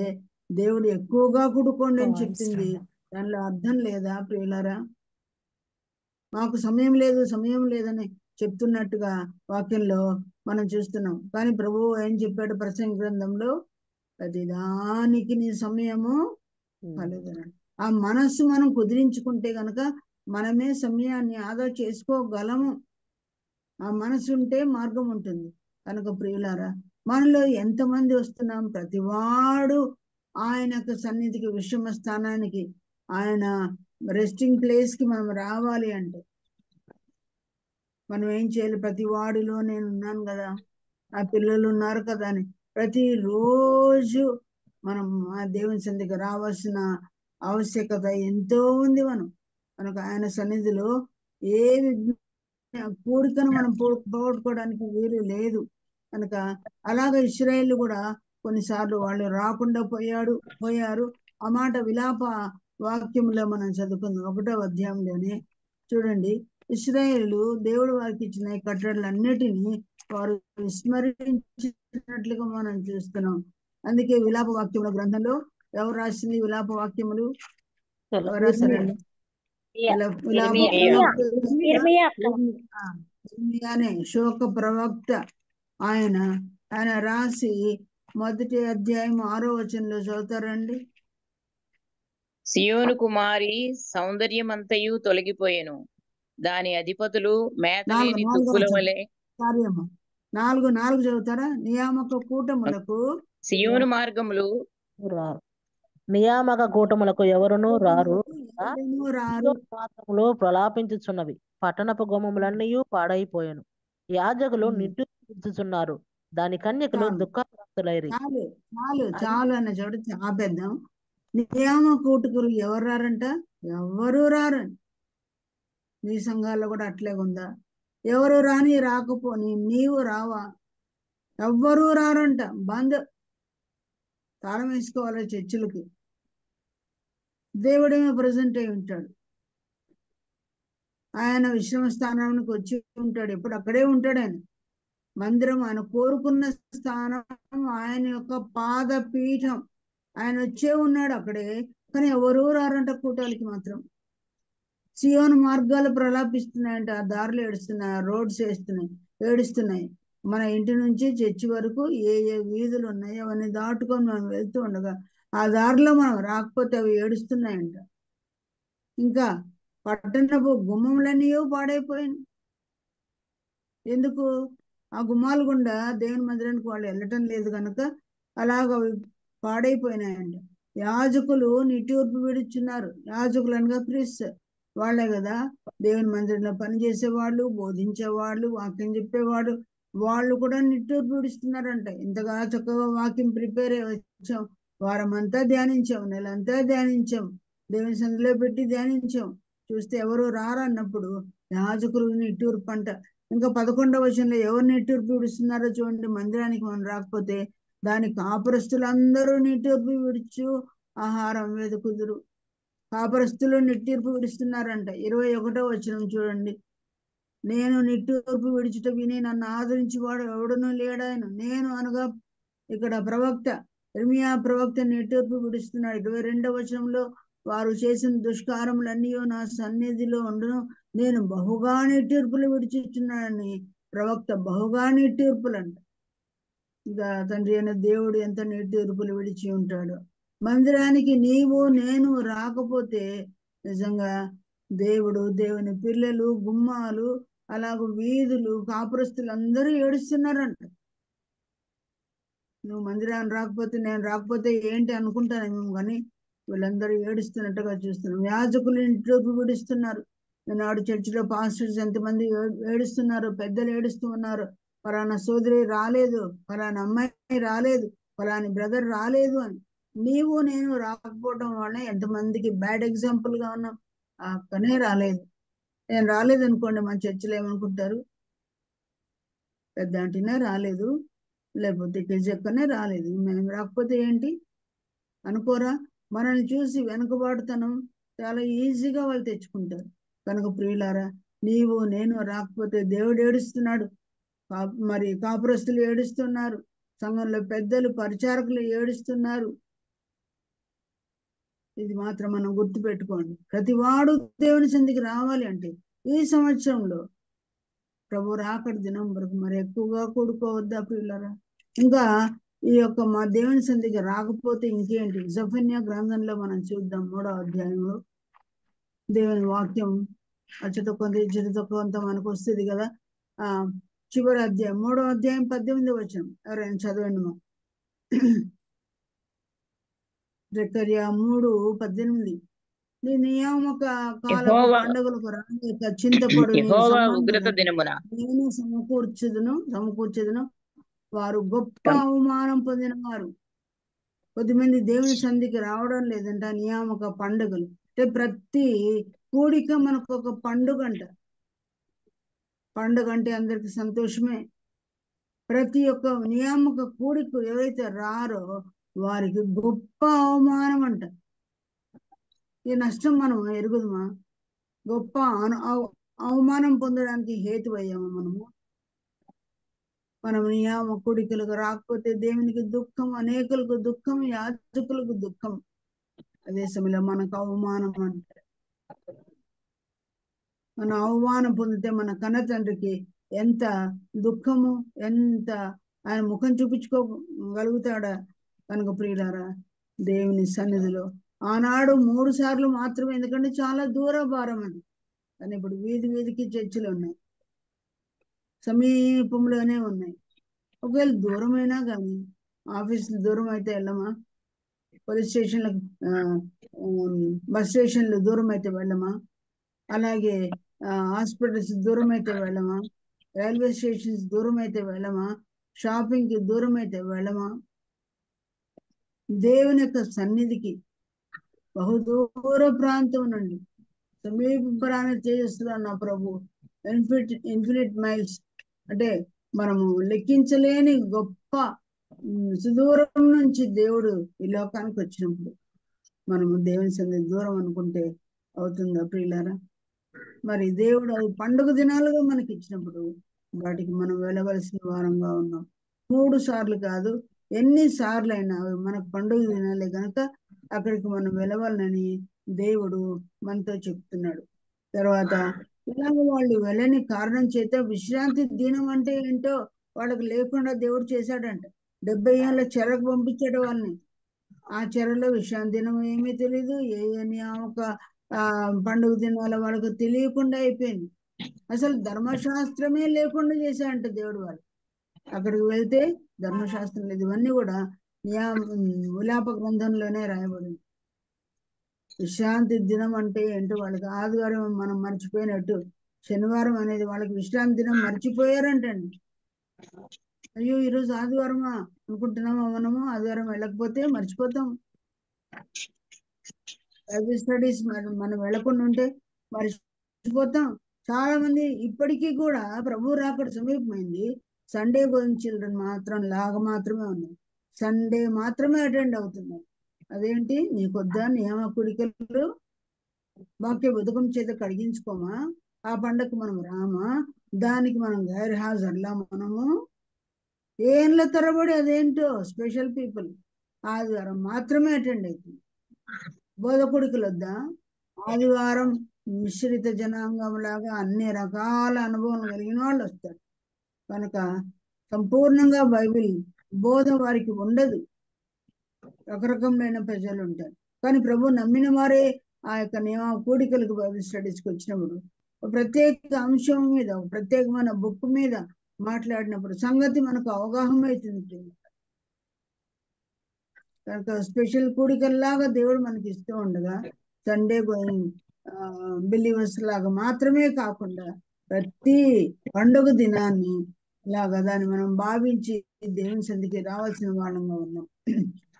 దేవుడు ఎక్కువగా కూడుకోండి అని చెప్తుంది. దానిలో అర్థం లేదా ప్రియులారా? మాకు సమయం లేదని చెప్తున్నట్టుగా వాక్యంలో మనం చూస్తున్నాం. కానీ ప్రభువు ఏం చెప్పాడు ప్రసంగ గ్రంథంలో? ప్రతిదానికి నీ సమయము కలుగునని. ఆ మనస్సు మనం కుదిరించుకుంటే గనక మనమే సమయాన్ని ఆదా చేసుకోగలము. ఆ మనసు ఉంటే మార్గం ఉంటుంది. కనుక ప్రియులారా, మనలో ఎంతమంది వస్తున్నాం? ప్రతివాడు ఆయనకు సన్నిధికి, విశ్రమ స్థానానికి, ఆయన రెస్టింగ్ ప్లేస్ కి మనం రావాలి అంటే మనం ఏం చేయాలి? ప్రతి వాడిలో నేను ఉన్నాను కదా, ఆ పిల్లలు ఉన్నారు కదా అని ప్రతిరోజు మనం ఆ దేవుని సన్నిధికి రావాల్సిన ఆవశ్యకత ఎంతో ఉంది. మనం కనుక ఆయన సన్నిధిలో ఏ కోరికను మనం పోగొట్టుకోవడానికి వీలు లేదు. కనుక అలాగే ఇశ్రాయేలు కూడా కొన్నిసార్లు వాళ్ళు రాకుండా పోయారు. ఆ మాట విలాప వాక్యంలో మనం చదువుకుందాం. 1వ అధ్యాయంలోనే చూడండి, ఇశ్రాయేలు దేవుడు వారికి ఇచ్చిన కట్టడలన్నిటినీ వారు విస్మరించినట్లుగా మనం చూస్తున్నాం. అందుకే విలాప వాక్యముల గ్రంథంలో ఎవరు రాసింది విలాప వాక్యములు? ఎవరు రాశారండి? ఇర్మియానే శోక ప్రవక్త. ఆయన రాసి 1వ అధ్యాయం 6వ వచనంలో చదువుతారండి. సియోను కుమారి సౌందర్యమంతయు తొలగిపోయెను, దాని అధిపతులు మేతలేని దుక్కుల వలె. 4 చదువుతారా? నియామక కూటములకు సియోను మార్గములు నియామక కూటములకు ఎవరునూ రారు, ప్రలాపించుచున్నవి. పట్టణపు గుమ్మములన్నీ పాడైపోయాను, యాజకులు నిట్టూర్చుచున్నారు, దాని కన్యకులు దుఃఖాక్రాంతులైరి. చాలు అన్న చోట ఆపేద్దాం. నియామక కూటకులు ఎవరు రారంట? ఎవరు రారండి. మీ సంఘాల్లో కూడా అట్లే ఉందా? ఎవరు రాని రాకపోని నీవు రావా? ఎవ్వరూ రారంట. బంద్, తాళం వేసుకోవాలి చర్చిలకి. దేవుడేమో ప్రజెంట్ అయి ఉంటాడు. ఆయన విశ్రమ స్థానానికి వచ్చి ఉంటాడు. ఎప్పుడు అక్కడే ఉంటాడు. ఆయన మందిరం, ఆయన కోరుకున్న స్థానం, ఆయన యొక్క పాదపీఠం. ఆయన వచ్చే ఉన్నాడు అక్కడే. కానీ ఎవరూ రారంట కూటాలకి మాత్రం. సియోను మార్గాలు ప్రలాపిస్తున్నాయంట, ఆ దారులు ఏడుస్తున్నాయి, రోడ్స్ ఏడుస్తున్నాయి. మన ఇంటి నుంచి చర్చి వరకు ఏ వీధులు ఉన్నాయో అవన్నీ దాటుకొని మనం వెళ్తూ ఉండగా ఆ దారిలో మనం రాకపోతే అవి ఏడుస్తున్నాయంట. ఇంకా పట్టణపు గుమ్మములన్నీ పాడైపోయాయి. ఎందుకు? ఆ గుమ్మాల గుండా దేవుని మందిరానికి వాళ్ళు వెళ్ళటం లేదు కనుక అలాగ పాడైపోయినాయంట. యాజకులు నిట్టూర్పు విడుచున్నారు. యాజకులు అనగా ప్రీస్ట్ వాళ్ళే కదా దేవుని మందిరంలో పనిచేసేవాళ్ళు, బోధించేవాళ్ళు, వాక్యం చెప్పేవాడు. వాళ్ళు కూడా నిట్టూర్పు విడుస్తున్నారంట. ఇంతగా చక్కగా వాక్యం ప్రిపేర్ అయ్యి వచ్చాం, వారం అంతా ధ్యానించాం, నెలంతా ధ్యానించాం, దేవుని సన్నిధిలో పెట్టి ధ్యానించాం. చూస్తే ఎవరు రారన్నప్పుడు యాజకులు నిట్టూర్పు అంట. ఇంకా 11వ వచనంలో ఎవరు నిట్టూర్పు విడుస్తున్నారో చూడండి. మందిరానికి మనం రాకపోతే దాని కాపురస్తులందరూ నిట్టూర్పు విడుచు ఆహారం వెదుకుదురు. కాపురస్తులు నిట్టూర్పు విడుస్తున్నారంట. 21వ వచనం చూడండి. నేను నిట్టూర్పు విడుచుట విని నన్ను ఆదరించి వాడు ఎవడునూ లేడాయను. నేను అనగా ఇక్కడ ప్రవక్త ఇర్మియా ప్రవక్త నిట్టూర్పు విడుస్తున్నాడు. 22వ వచనంలో వారు చేసిన దుష్కారములన్నీ నా సన్నిధిలో ఉండును, నేను బహుగా నిట్టూర్పులు విడిచిస్తున్నానని ప్రవక్త బహుగా నిట్టూర్పులంట. ఇంకా తండ్రి అయిన దేవుడు ఎంత నిట్టూర్పులు విడిచి ఉంటాడు. మందిరానికి నీవు నేను రాకపోతే నిజంగా దేవుడు, దేవుని పిల్లలు, గుమ్మాలు, అలాగ వీధులు, కాపురస్తులు అందరూ ఏడుస్తున్నారంట. నువ్వు మందిరాన్ని రాకపోతే, నేను రాకపోతే ఏంటి అనుకుంటాను కానీ వీళ్ళందరూ ఏడుస్తున్నట్టుగా చూస్తున్నాం. యాజకులు నిట్టూర్పు విడుస్తున్నారు. నాడు చర్చిలో పాస్టర్స్ ఎంతమంది ఏడుస్తున్నారు, పెద్దలు ఏడుస్తూ ఉన్నారు. ఫలానా సోదరి రాలేదు, ఫలానా అమ్మాయి రాలేదు, ఫలాని బ్రదర్ రాలేదు అని. నీవు నేను రాకపోవడం వల్ల ఎంతమందికి బ్యాడ్ ఎగ్జాంపుల్ గా ఉన్నాం. ఆ అక్కనే రాలేదు. నేను రాలేదు అనుకోండి, మన చర్చిలో ఏమనుకుంటారు, పెద్ద ఆంటీనే రాలేదు, లేకపోతే కెజక్కనే రాలేదు, మేము రాకపోతే ఏంటి అనుకోరా? మనల్ని చూసి వెనుకబాటుతనం చాలా ఈజీగా వాళ్ళు తెచ్చుకుంటారు. కనుక ప్రియులారా, నీవు నేను రాకపోతే దేవుడు ఏడుస్తున్నాడు, మరి కాపురస్తులు ఏడుస్తున్నారు, సంఘంలో పెద్దలు పరిచారకులు ఏడుస్తున్నారు. ఇది మాత్రం మనం గుర్తు పెట్టుకోండి. ప్రతివాడు దేవుని సన్నిధికి రావాలి అంటే ఈ సంవత్సరంలో ప్రభు రాకడి దినం వరకు మరి ఎక్కువగా కూడుకోవద్దా ప్రియులారా? ఇంకా ఈ యొక్క మా దేవుని సన్నిధికి రాకపోతే ఇంకేంటి? జఫన్యా గ్రంథంలో మనం చూద్దాం 3వ అధ్యాయంలో దేవుని వాక్యం అచ్చట కొంత ఇచ్చట కొంత మనకు వస్తుంది కదా. చివరి అధ్యాయం 3వ అధ్యాయం 18వ వచనం ఎవరైనా చదవండి. మా జకర్యా 3:18 నీ నియామక కాలపు పండుగలకు రాలేక చింతపడు నేను సమకూర్చుదును వారు గొప్ప అవమానం పొందిన వారు. కొద్దిమంది దేవుని సంధికి రావడం లేదంట. నియామక పండుగలు అంటే ప్రతి కూడిక మనకు ఒక పండుగ అంట. పండుగ అంటే అందరికి సంతోషమే. ప్రతి ఒక్క నియామక కూడిక ఎవరైతే రారో వారికి గొప్ప అవమానం అంట. ఈ నష్టం మనం ఎరుగుదమా? గొప్ప అవమానం పొందడానికి హేతువయ్యాము మనం నియామ కూడికలకు రాకపోతే దేవునికి దుఃఖం, అనేకులకు దుఃఖం, యాజకులకు దుఃఖం. అదే సమయంలో మనకు అవమానం అంటే మన అవమానం పొందితే మన కన్న తండ్రికి ఎంత దుఃఖము, ఎంత ఆయన ముఖం చూపించుకోగలుగుతాడా? కనుక ప్రియులారా, దేవుని సన్నిధిలో ఆనాడు 3 సార్లు మాత్రమే, ఎందుకంటే చాలా దూర భారం అది. కానీ ఇప్పుడు వీధి వీధికి చర్చిలు ఉన్నాయి, సమీపంలోనే ఉన్నాయి. ఒకవేళ దూరమైనా కానీ ఆఫీసులు దూరం అయితే వెళ్ళమా? పోలీస్ స్టేషన్లకు బస్ స్టేషన్లు దూరం అయితే వెళ్ళమా? అలాగే హాస్పిటల్స్ దూరం అయితే వెళ్ళమా? రైల్వే స్టేషన్స్ దూరం అయితే వెళ్ళమా? షాపింగ్కి దూరం అయితే వెళ్ళమా? దేవుని యొక్క సన్నిధికి బహుదూర ప్రాంతం నుండి సమీప ప్రయాణం చేస్తున్నా ప్రభు. ఇన్ఫినిట్ మైల్స్ అంటే మనము లెక్కించలేని గొప్ప సుదూరం నుంచి దేవుడు ఈ లోకానికి వచ్చినప్పుడు మనము దేవుని సన్నిధి దూరం అనుకుంటే అవుతుందా ప్రియులారా? మరి దేవుడు అవి పండుగ దినాలుగా మనకి ఇచ్చినప్పుడు వాటికి మనం వెళ్ళవలసిన వారంగా ఉన్నాం. 3 సార్లు కాదు, ఎన్ని సార్లు అయినా మనకు పండుగ దినాలే కనుక అక్కడికి మనం వెళ్ళవాలని దేవుడు మనతో చెప్తున్నాడు. తర్వాత ఇలాగ వాళ్ళు వెళ్ళని కారణం చేత విశ్రాంతి దినం అంటే ఏంటో వాళ్ళకి లేకుండా దేవుడు చేశాడంట. 70 ఏళ్ళ చెరకు పంపించాడు వాళ్ళని. ఆ చెరలో విశ్రాంతి దినం ఏమీ తెలీదు, ఏ నియామక పండుగ దినాల వాళ్ళకు తెలియకుండా అయిపోయింది. అసలు ధర్మశాస్త్రమే లేకుండా చేశాడంట దేవుడు. వాళ్ళు అక్కడికి వెళ్తే ధర్మశాస్త్రం లేదు. ఇవన్నీ కూడా విలాప గ్రంథంలోనే రాయబడింది. విశ్రాంతి దినం అంటే ఏంటో వాళ్ళకి ఆదివారం మనం మర్చిపోయినట్టు శనివారం అనేది వాళ్ళకి విశ్రాంతి దినం మర్చిపోయారంటండి. అయ్యో ఈరోజు ఆదివారమా అనుకుంటున్నామా? మనము ఆదివారం వెళ్ళకపోతే మర్చిపోతాం. బైబిల్ స్టడీస్ మనం వెళ్ళకుండా ఉంటే మర్చిపోతాం. చాలా మంది ఇప్పటికీ కూడా ప్రభు రాకడ సమీపమైంది, సండే గోయింగ్ చిల్డ్రన్ మాత్రమే ఉన్నాయి. సండే మాత్రమే అటెండ్ అవుతున్నారు. అదేంటి? నీకొద్దా నియమ కుడికలు? వాక్య ఉదకం చేత కడిగించుకోమా? ఆ పండగకు మనం రామా? దానికి మనం గైర్హాజర్లా? మనము ఏళ్ళ తరబడి అదేంటో స్పెషల్ పీపుల్ ఆదివారం మాత్రమే అటెండ్ అవుతుంది. బోధకుడికి వద్దా? ఆదివారం మిశ్రిత జనాంగం లాగా అన్ని రకాల అనుభవం కలిగిన వాళ్ళు వస్తారు. కనుక సంపూర్ణంగా బైబిల్ బోధ వారికి ఉండదు. రకరకమైన ప్రజలు ఉంటారు. కానీ ప్రభు నమ్మిన వారే ఆ యొక్క నియమ కూడికలకు బైబిల్ స్టడీస్కి వచ్చినప్పుడు ప్రత్యేక అంశం మీద, ప్రత్యేకమైన బుక్ మీద మాట్లాడినప్పుడు సంగతి మనకు అవగాహన అవుతుంది. కనుక స్పెషల్ కూడికల్లాగా దేవుడు మనకి ఇస్తూ ఉండగా సండే గోయింగ్ బిలీవర్స్ లాగా మాత్రమే కాకుండా ప్రతి పండుగ దినాన్ని ఇలాగా దాన్ని మనం భావించి దేవుని సన్నిధికి రావాల్సిన వాళ్ళంగా ఉన్నాం.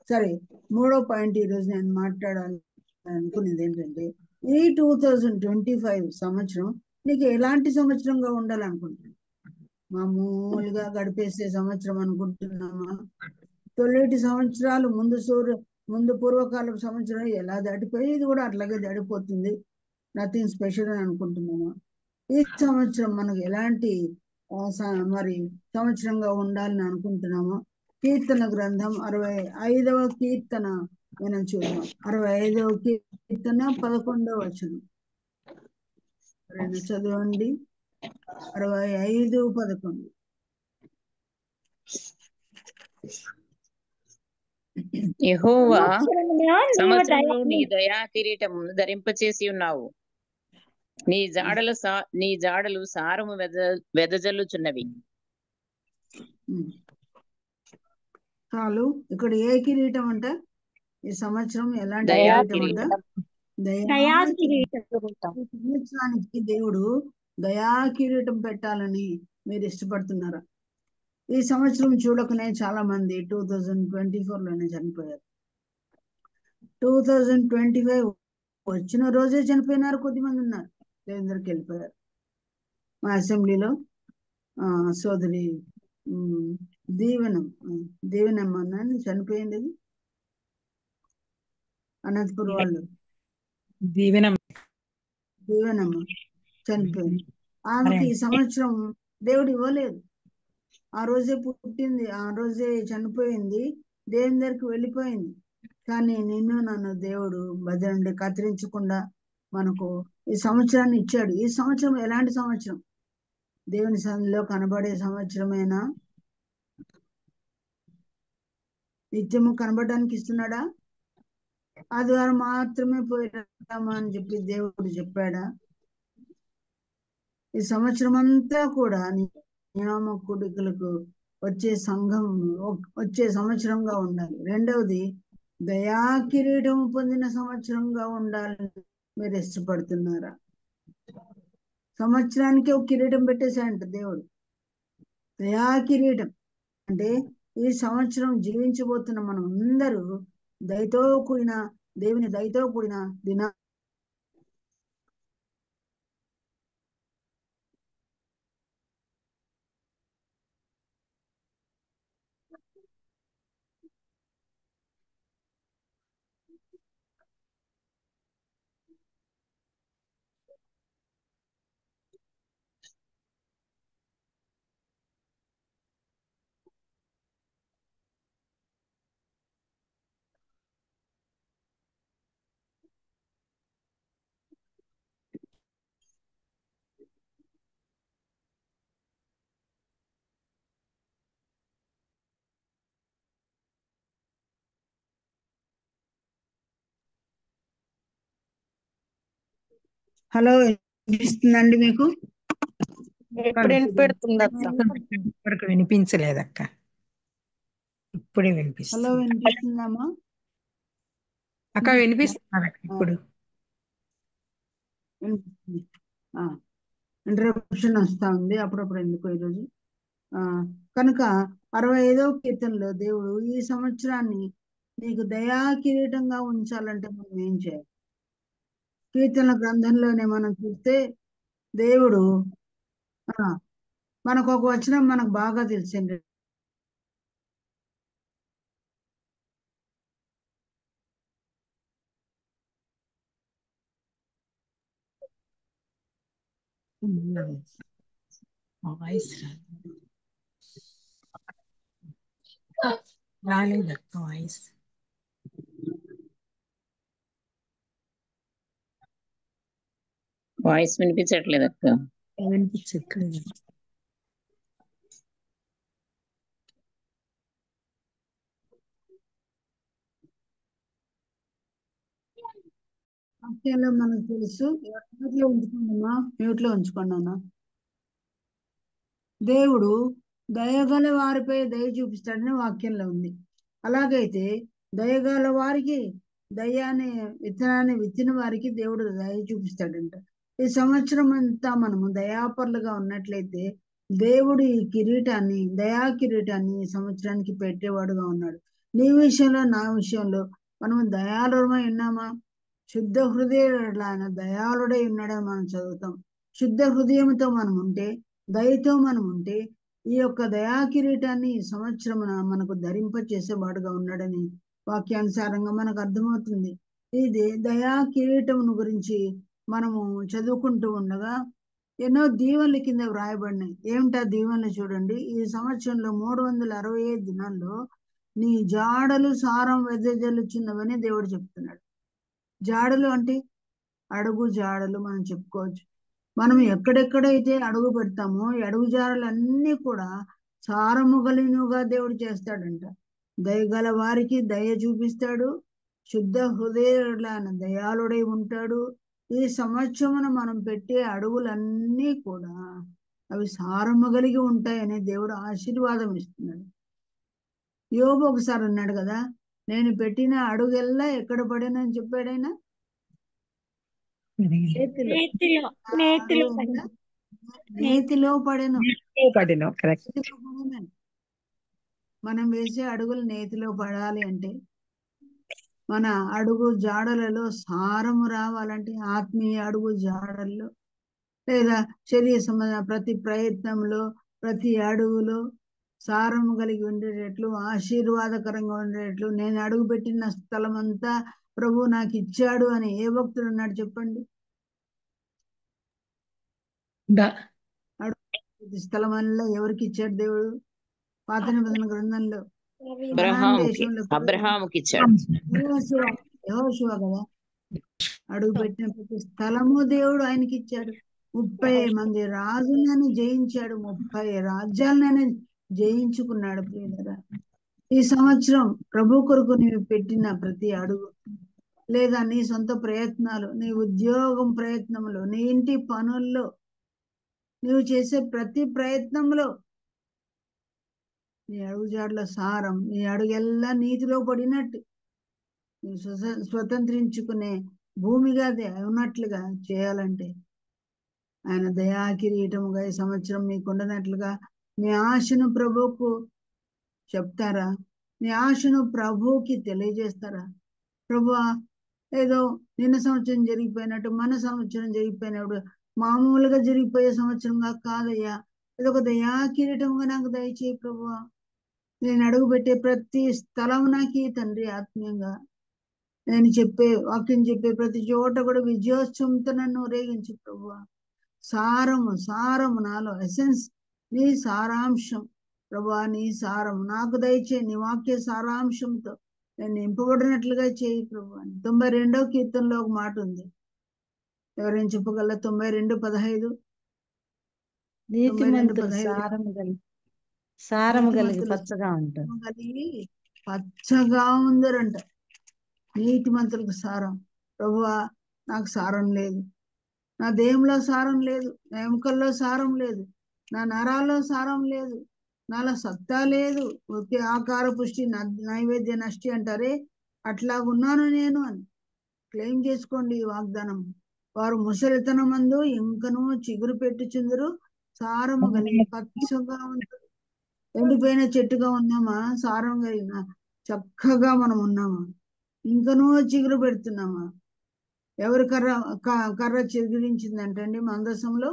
సరే, 3వ పాయింట్ ఈరోజు నేను మాట్లాడాలి అనుకునేది ఏంటంటే, ఈ 2025 సంవత్సరం నీకు ఎలాంటి సంవత్సరంగా ఉండాలనుకుంటున్నాను? మామూలుగా గడిపేసే సంవత్సరం అనుకుంటున్నామా? తొలిటి సంవత్సరాలు ముందు పూర్వకాలపు సంవత్సరం ఎలా దాటిపోయి ఇది కూడా అట్లాగే దాడిపోతుంది, నథింగ్ స్పెషల్ అని అనుకుంటున్నామా? ఈ సంవత్సరం మనకు ఎలాంటి మరి సంవత్సరంగా ఉండాలని అనుకుంటున్నామో కీర్తన గ్రంథం 65వ కీర్తన మనం చూద్దాం. 65వ కీర్తన 11వ వచనం. చదవండి. 65:11. యెహోవా సంవత్సరములో సంవత్సరంలో నీ దయా కిరీటమును ధరింపచేసి ఉన్నావు. నీ జాడలు సారము వెదజల్లుచున్నవి. చాలు. ఇక్కడ ఏ కిరీటం అంట? ఈ సంవత్సరం ఎలాంటి దయా కిరీటం అంట? దయా కిరీటం. సంవత్సరానికి దేవుడు దయా కిరీటం పెట్టాలని మీరు ఇష్టపడుతున్నారా? ఈ సంవత్సరం చూడకనే చాలా మంది 2024లోనే చనిపోయారు. 2025 వచ్చిన రోజే చనిపోయినారు, కొద్దిమంది ఉన్నారు, దేవునికి వెళ్ళిపోయారు. మా అసెంబ్లీలో సోదరి దీవెనమ్మ చనిపోయింది. అనంతపురం వాళ్ళు దీవెనమ్మ చనిపోయింది. ఆమెకి ఈ సంవత్సరం దేవుడు ఇవ్వలేదు. ఆ రోజే పుట్టింది, ఆ రోజే చనిపోయింది, దేవుని దగ్గరికి వెళ్ళిపోయింది. కానీ నన్ను దేవుడు బదులుండి కత్తిరించకుండా మనకు ఈ సంవత్సరాన్ని ఇచ్చాడు. ఈ సంవత్సరం ఎలాంటి సంవత్సరం? దేవుని సన్నిధిలో కనబడే సంవత్సరమేనా? నిత్యము కనబడడానికి ఇస్తున్నాడా? ఆదివారం మాత్రమే పోయిరామా అని చెప్పి దేవుడు చెప్పాడా? ఈ సంవత్సరం అంతా కూడా నియామకుడికులకు వచ్చే సంవత్సరంగా ఉండాలి. రెండవది, దయా కిరీటం పొందిన సంవత్సరంగా ఉండాలని మీరు ఇష్టపడుతున్నారా? సంవత్సరానికి ఒక కిరీటం పెట్టేశాయంట దేవుడు. దయా కిరీటం అంటే ఈ సంవత్సరం జీవించబోతున్న మనం అందరూ దయతో కూడిన దేవుని దయతో కూడిన హలో, వినిపిస్తుందండి మీకు? ఎప్పుడు వినిపెడుతుంది అక్క? వరకు వినిపించలేదక్క, ఇప్పుడే హలో, వినిపిస్తుంది. వినిపిస్తుందమ్మా? అక్క వినిపిస్తున్నదక్క ఇప్పుడు. ఇంటరప్షన్ వస్తా ఉంది అప్పుడప్పుడు, ఎందుకో ఈరోజు. కనుక 65వ కీర్తనలో దేవుడు ఈ సంవత్సరాన్ని నీకు దయా కిరీటంగా ఉంచాలంటే మనం ఏం చేయాలి? కీర్తన గ్రంథంలోనే మనం చూస్తే దేవుడు మనకు ఒక వచనం మనకు బాగా తెలిసింది. రాలేదక్క వాయిస్. వాయిస్ వినిపించట్లేదు అక్క. వినిపించట్లేదు. వాక్యంలో మనకు తెలుసు. మ్యూట్లో ఉంచుకోండిమా, మ్యూట్లో ఉంచుకోండి. దేవుడు దయగల వారిపై దయ చూపిస్తాడని వాక్యంలో ఉంది. అలాగైతే దయగల వారికి దయాన్ని విత్తనాన్ని విత్తిన వారికి దేవుడు దయ చూపిస్తాడంట. ఈ సంవత్సరం అంతా మనము దయాపరులుగా ఉన్నట్లయితే దేవుడు ఈ కిరీటాన్ని, దయా కిరీటాన్ని ఈ సంవత్సరానికి పెట్టేవాడుగా ఉన్నాడు. నీ విషయంలో, నా విషయంలో మనం దయాళుడమై ఉన్నామా? శుద్ధ హృదయుడు ఆయన దయాళుడై ఉన్నాడని మనం చదువుతాం. శుద్ధ హృదయంతో మనం ఉంటే, దయతో మనం ఉంటే, ఈ యొక్క దయా కిరీటాన్ని ఈ సంవత్సరమున మనకు ధరింప చేసేవాడుగా ఉన్నాడని వాక్యానుసారంగా మనకు అర్థమవుతుంది. ఇది దయా కిరీటమును గురించి మనము చదువుకుంటూ ఉండగా ఎన్నో దీవెనల కింద వ్రాయబడినాయి. ఏమిటా దీవెనలు చూడండి. ఈ సంవత్సరంలో 365 దినాల్లో నీ జాడలు సారం వెదజల్లుచున్నవని దేవుడు చెప్తున్నాడు. జాడలు అంటే అడుగు జాడలు మనం చెప్పుకోవచ్చు. మనం ఎక్కడెక్కడైతే అడుగు పెడతామో ఈ అడుగు జాడలన్నీ కూడా సారము కలిగినవిగా దేవుడు చేస్తాడంట. దయగల వారికి దయ చూపిస్తాడు. శుద్ధ హృదయులైన దయాళుడై ఉంటాడు. ఈ సంవత్సరమున మనం పెట్టే అడుగులన్నీ కూడా అవి సారము కలిగి ఉంటాయని దేవుడు ఆశీర్వాదం ఇస్తున్నాడు. యోబు ఒకసారి అన్నాడు కదా, నేను పెట్టిన అడుగెల్లా ఎక్కడ పడినని చెప్పాడైనా, నేతిలో పడెను. మనం వేసే అడుగులు నేతిలో పడాలి అంటే, మన అడుగు జాడలలో సారము రావాలంటే, ఆత్మీయ అడుగు జాడల్లో లేదా శరీర సంబంధ ప్రతి ప్రయత్నంలో, ప్రతి అడుగులో సారము కలిగి ఉండేటట్లు, ఆశీర్వాదకరంగా ఉండేటట్లు, నేను అడుగు పెట్టిన స్థలం అంతా ప్రభు నాకు ఇచ్చాడు అని ఏ భక్తుడు ఉన్నాడు చెప్పండి? అడుగు స్థలం వల్ల ఎవరికి ఇచ్చాడు దేవుడు? పాత నిబంధన గ్రంథంలో దేశంలో అబ్రహాముకి ఇచ్చాడు. యెహోషువ కదా, అడుగు పెట్టిన ప్రతి స్థలము దేవుడు ఆయనకి ఇచ్చాడు. 30 మంది రాజులను జయించాడు. 30 రాజ్యాలను జయించుకున్నాడు. ప్రియులరా, ఈ సంవత్సరం ప్రభు కొరకు నీవు పెట్టిన ప్రతి అడుగు, లేదా నీ సొంత ప్రయత్నాలు, నీ ఉద్యోగం ప్రయత్నంలో, నీ ఇంటి పనుల్లో, నీవు చేసే ప్రతి ప్రయత్నంలో నీ అడుగుజాడల సారం, నీ అడుగెల్లా నీతిలో పడినట్టు, నువ్వు స్వతంత్రించుకునే భూమిగా ఉన్నట్లుగా చేయాలంటే ఆయన దయా కిరీటముగా ఈ సంవత్సరం మీకు ఉండనట్లుగా మీ ఆశను ప్రభువుకు చెప్తారా? మీ ఆశను ప్రభువుకి తెలియజేస్తారా? ప్రభువా, ఏదో నిన్న సంవత్సరం జరిగిపోయినట్టు మన సంవత్సరం జరిగిపోయినప్పుడు మామూలుగా జరిగిపోయే సంవత్సరంగా కాదయ్యా, ఇది ఒక దయా కిరీటముగా నాకు దయచేయి ప్రభువా. నేను అడుగు పెట్టే ప్రతి స్థలం నాకు తండ్రి ఆత్మీయంగా నేను చెప్పే వాక్యం చెప్పే ప్రతి చోట కూడా విజయోత్సవంతో నన్ను రేగించు ప్రభువా. సారము నాలో ఎసెన్స్, నీ సారాంశం ప్రభువా, నీ సారము నాకు దయచే, నీ వాక్య సారాంశంతో నేను నింపబడినట్లుగా చేయి ప్రభువా. 92వ కీర్తనలో ఒక మాట ఉంది, ఎవరైనా చెప్పగలరా? 92:15. నీతిమంతులు సారము కలిగి పచ్చగా ఉంటారు. పచ్చగా ఉందరంట నీతిమంతులకు సారం. ప్రభువా, నాకు సారం లేదు, నా దేహంలో సారం లేదు, నా ఎముకల్లో సారం లేదు, నా నరాల్లో సారం లేదు, నాలో సత్తా లేదు, ఒకే ఆకార పుష్టి నైవేద్య నష్టి అంటారే, అట్లా ఉన్నాను నేను అని క్లెయిమ్ చేసుకోండి ఈ వాగ్దానం. వారు ముసలితనమందు ఇంకనూ చిగురు పెట్టుచుందరు, సారము కలిగి పచ్చగా ఉంటారు. ఎండిపోయిన చెట్టుగా ఉన్నామా? సారం కలిగిన చక్కగా మనం ఉన్నామా? ఇంకనూ చిగురు పెడుతున్నామా? ఎవరి కర్ర చిగురించిందంటండి మందసంలో?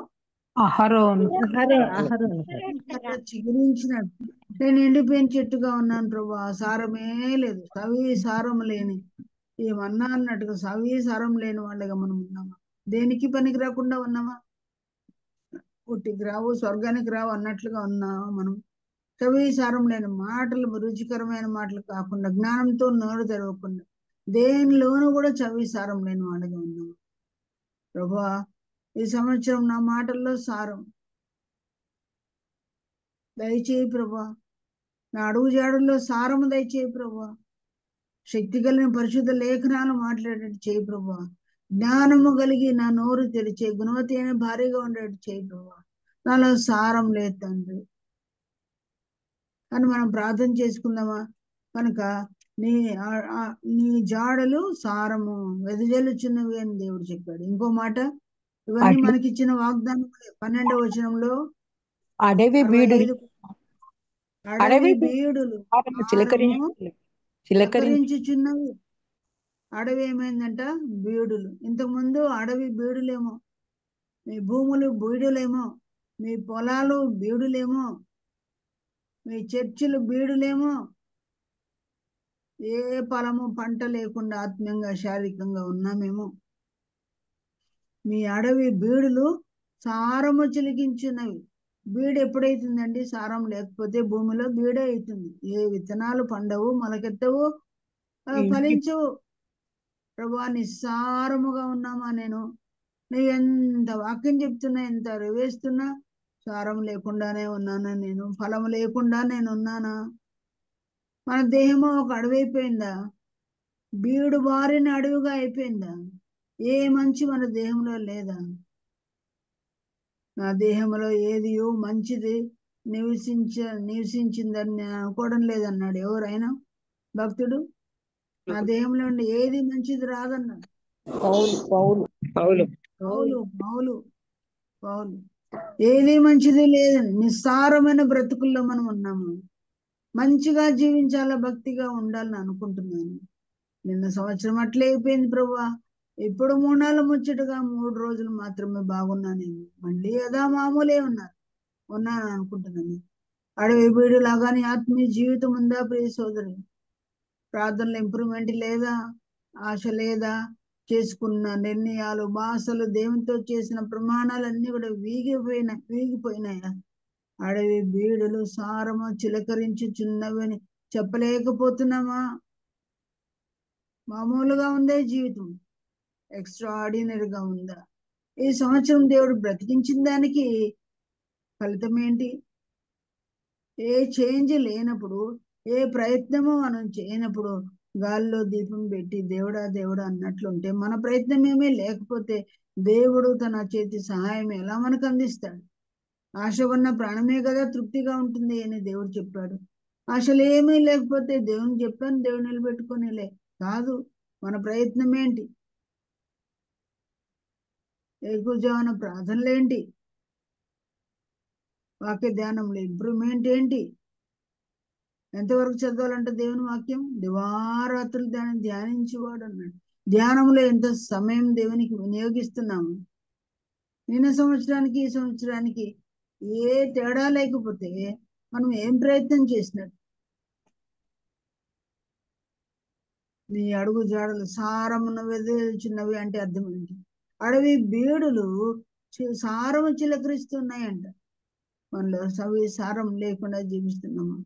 కర్ర చిగురించినట్టు నేను ఎండిపోయిన చెట్టుగా ఉన్నాను ప్రభు. సారమే లేదు, సారం లేని ఏమన్నా అన్నట్టుగా సారం లేని వాళ్ళగా మనం ఉన్నామా? దేనికి పనికి రాకుండా ఉన్నామా? పుట్టికి రావు, స్వర్గానికి రావు అన్నట్లుగా ఉన్నామా మనం? సారం లేని మాటలు, రుచికరమైన మాటలు కాకుండా, జ్ఞానంతో నోరు తెరవకుండా, దేనిలోనూ కూడా సారం లేని వాళ్ళగా ఉన్నాము. ప్రభువా, ఈ సంవత్సరం నా మాటల్లో సారం దయచేయి ప్రభువా. నా అడుగు జాడుల్లో సారము దయచేయి ప్రభువా. శక్తి కలిగిన పరిశుద్ధ లేఖనాలు మాట్లాడేట్టు చేయి ప్రభువా. జ్ఞానము కలిగి నా నోరు తెరిచే గుణవతి అయిన భారీగా ఉండేట్టు చేయి ప్రభువా. నాలో సారం లేదు తండ్రి అని మనం ప్రార్థన చేసుకుందామా? కనుక నీ జాడలు సారము వెదజల్లుచున్నవి అని దేవుడు చెప్పాడు. ఇంకో మాట, ఇవన్నీ మనకిచ్చిన వాగ్దానం 12వ వచనంలో అడవి బీడులు 65 అడవి బీడులు ఆరము చిలకరించుచున్నవి. అడవి ఏమైందంట? బీడులు. ఇంతకుముందు అడవి బీడులేమో, మీ భూములు బీడులేమో, మీ పొలాలు బీడులేమో, మీ చర్చిలు బీడులేమో, ఏ ఫలము పంట లేకుండా ఆత్మీయంగా శారీరకంగా ఉన్నామేమో. మీ అడవి బీడులు సారము చిలికించున్నవి. బీడు ఎప్పుడైతుందండి? సారం లేకపోతే భూమిలో బీడే అవుతుంది. ఏ విత్తనాలు పండవు, మొలకెత్తవు, ఫలించవు. ప్రభా, నిస్సారముగా ఉన్నామా నేను? నువ్వు ఎంత వాక్యం చెప్తున్నా, ఎంత రివేస్తున్నా, సారం లేకుండానే ఉన్నానా నేను? ఫలం లేకుండా నేను ఉన్నానా? మన దేహము ఒక అడవి అయిపోయిందా? బీడు బారిన అడవిగా అయిపోయిందా? ఏ మంచి మన దేహంలో లేదా? నా దేహంలో ఏది మంచిది నివసించిందని నేను అనుకోవడం లేదన్నాడు ఎవరైనా భక్తుడు. నా దేహంలో ఉండి ఏది మంచిది రాదన్నాడు పౌలు. ఏది మంచిది లేదని నిస్సారమైన బ్రతుకుల్లో మనం ఉన్నాము. మంచిగా జీవించాలా, భక్తిగా ఉండాలని అనుకుంటున్నాను. నిన్న సంవత్సరం అట్లే అయిపోయింది ప్రభువా. ఇప్పుడు 3 నెలల ముచ్చటగా 3 రోజులు మాత్రమే బాగున్నా, నేను మళ్ళీ యథా మామూలే ఉన్నాను అనుకుంటున్నాను. అడవి బీడు లాగానే ఆత్మీయ జీవితం ఉందా ప్రియ సోదరి? ప్రార్థనలో ఇంప్రూవ్మెంట్ లేదా? ఆశ లేదా? చేసుకున్న నిర్ణయాలు, భాషలు, దేవునితో చేసిన ప్రమాణాలన్నీ కూడా వీగిపోయినాయా? అడవి బీడులు సారము చిలకరించుచున్నవని చెప్పలేకపోతున్నామా? మామూలుగా ఉందే జీవితం? ఎక్స్ట్రా ఆర్డినరీగా ఉందా? ఈ సంవత్సరం దేవుడు బ్రతికించిన దానికి ఫలితం ఏంటి? ఏ చేంజ్ లేనప్పుడు, ఏ ప్రయత్నము మనం చేయనప్పుడు గాల్లో దీపం పెట్టి దేవుడా దేవుడా అన్నట్లుంటే, మన ప్రయత్నం ఏమీ లేకపోతే దేవుడు తన చేతి సహాయం ఎలా మనకు అందిస్తాడు? ఆశ ఉన్న ప్రాణమే కదా తృప్తిగా ఉంటుంది అని దేవుడు చెప్పాడు. ఆశలు ఏమీ లేకపోతే దేవుని చెప్పాను, దేవుడు నిలబెట్టుకునేలే కాదు. మన ప్రయత్నం ఏంటి? ఏకుజాన ప్రార్థనలేంటి? వాక్య ధ్యానంలో ఇంప్రూవ్మెంట్ ఏంటి? ఎంతవరకు చదవాలంటే దేవుని వాక్యం దివారాత్రులు దాన్ని ధ్యానించేవాడు అన్నాడు. ధ్యానంలో ఎంత సమయం దేవునికి వినియోగిస్తున్నాము? నిన్న సంవత్సరానికి ఈ సంవత్సరానికి ఏ తేడా లేకపోతే మనం ఏం ప్రయత్నం చేసినట్టు? నీ అడుగు జాడలు సారమున్నవి చిన్నవి అంటే అర్థం ఏంటి? అడవి బీడులు సారము చిలకరిస్తున్నాయంట. మనలో సారం లేకుండా జీవిస్తున్నాము.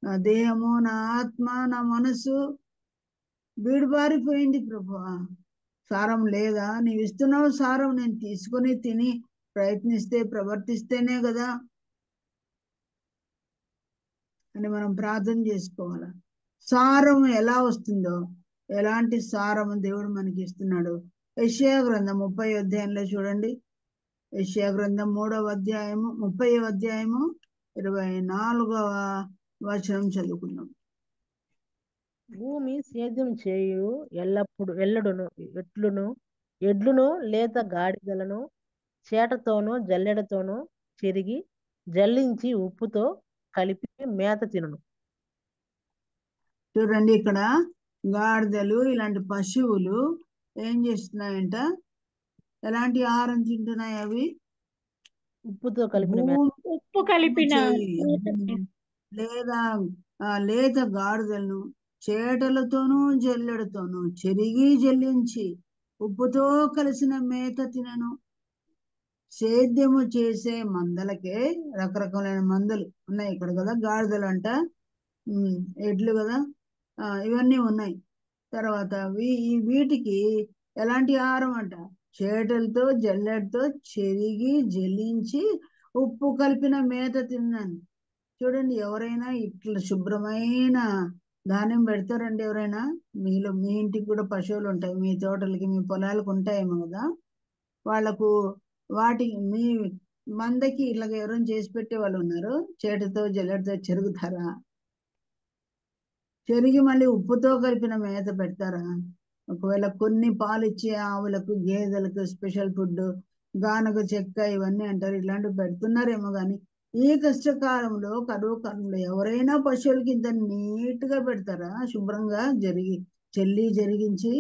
నా దేహము, నా ఆత్మ, నా మనసు బీడు బారిపోయింది ప్రభువా. సారం లేదా? నీవు ఇస్తున్నావు సారం. నేను తీసుకొని తిని ప్రయత్నిస్తే, ప్రవర్తిస్తేనే కదా అని మనం ప్రార్థన చేసుకోవాలా. సారం ఎలా వస్తుందో, ఎలాంటి సారం దేవుడు మనకి ఇస్తున్నాడు? యెషయా గ్రంథం 30వ అధ్యాయంలో చూడండి. యెషయా గ్రంథం 3వ అధ్యాయము 30వ అధ్యాయము 24వ వచనం చదువుకున్నాం. భూమి సేద్యం చేయు ఎడ్లును లేత గాడిదలను చేటతోనూ జల్లెడతోనూ చెరిగి జల్లించి ఉప్పుతో కలిపి మేత తినును. చూడండి, ఇక్కడ గాడిదలు ఇలాంటి పశువులు ఏం చేస్తున్నాయంట? ఎలాంటి ఆహారం తింటున్నాయి? అవి ఉప్పుతో కలిపిన ఉప్పు కలిపిన లేదా లేత గాడిదలను చేటలతోనూ జల్లెడతోనూ చెరిగి జల్లించి ఉప్పుతో కలిసిన మేత తినను. సేద్యము చేసే మందలకే రకరకాలైన మందలు ఉన్నాయి ఇక్కడ కదా. గాడిదలు అంట, ఎడ్లు కదా, ఇవన్నీ ఉన్నాయి. తర్వాత వీటికి ఎలాంటి ఆహారం అంట? చేటలతో జల్లెడతో చెరిగి జల్లించి ఉప్పు కలిపిన మేత తిన్నాను. చూడండి, ఎవరైనా ఇట్లా శుభ్రమైన ధాన్యం పెడతారండి? ఎవరైనా మీలో మీ ఇంటికి కూడా పశువులు ఉంటాయి, మీ తోటలకి మీ పొలాలకు ఉంటాయేమో కదా. వాళ్ళకు మీ మందకి ఇట్లాగ ఎవరైనా చేసి పెట్టే వాళ్ళు ఉన్నారు? చేటతో జల్లెడతో చెరుగుతారా? చెరిగి మళ్ళీ ఉప్పుతో కలిపిన మేత పెడతారా? ఒకవేళ కొన్ని పాలిచ్చే ఆవులకు, గేదెలకు స్పెషల్ ఫుడ్, గానుగ చెక్క ఇవన్నీ అంటారు, ఇట్లాంటివి పెడుతున్నారేమో కానీ ఈ కష్టకాలంలో, కరువు కాలంలో ఎవరైనా పశువులకి ఇంత నీట్ గా పెడతారా? శుభ్రంగా జరిగించి.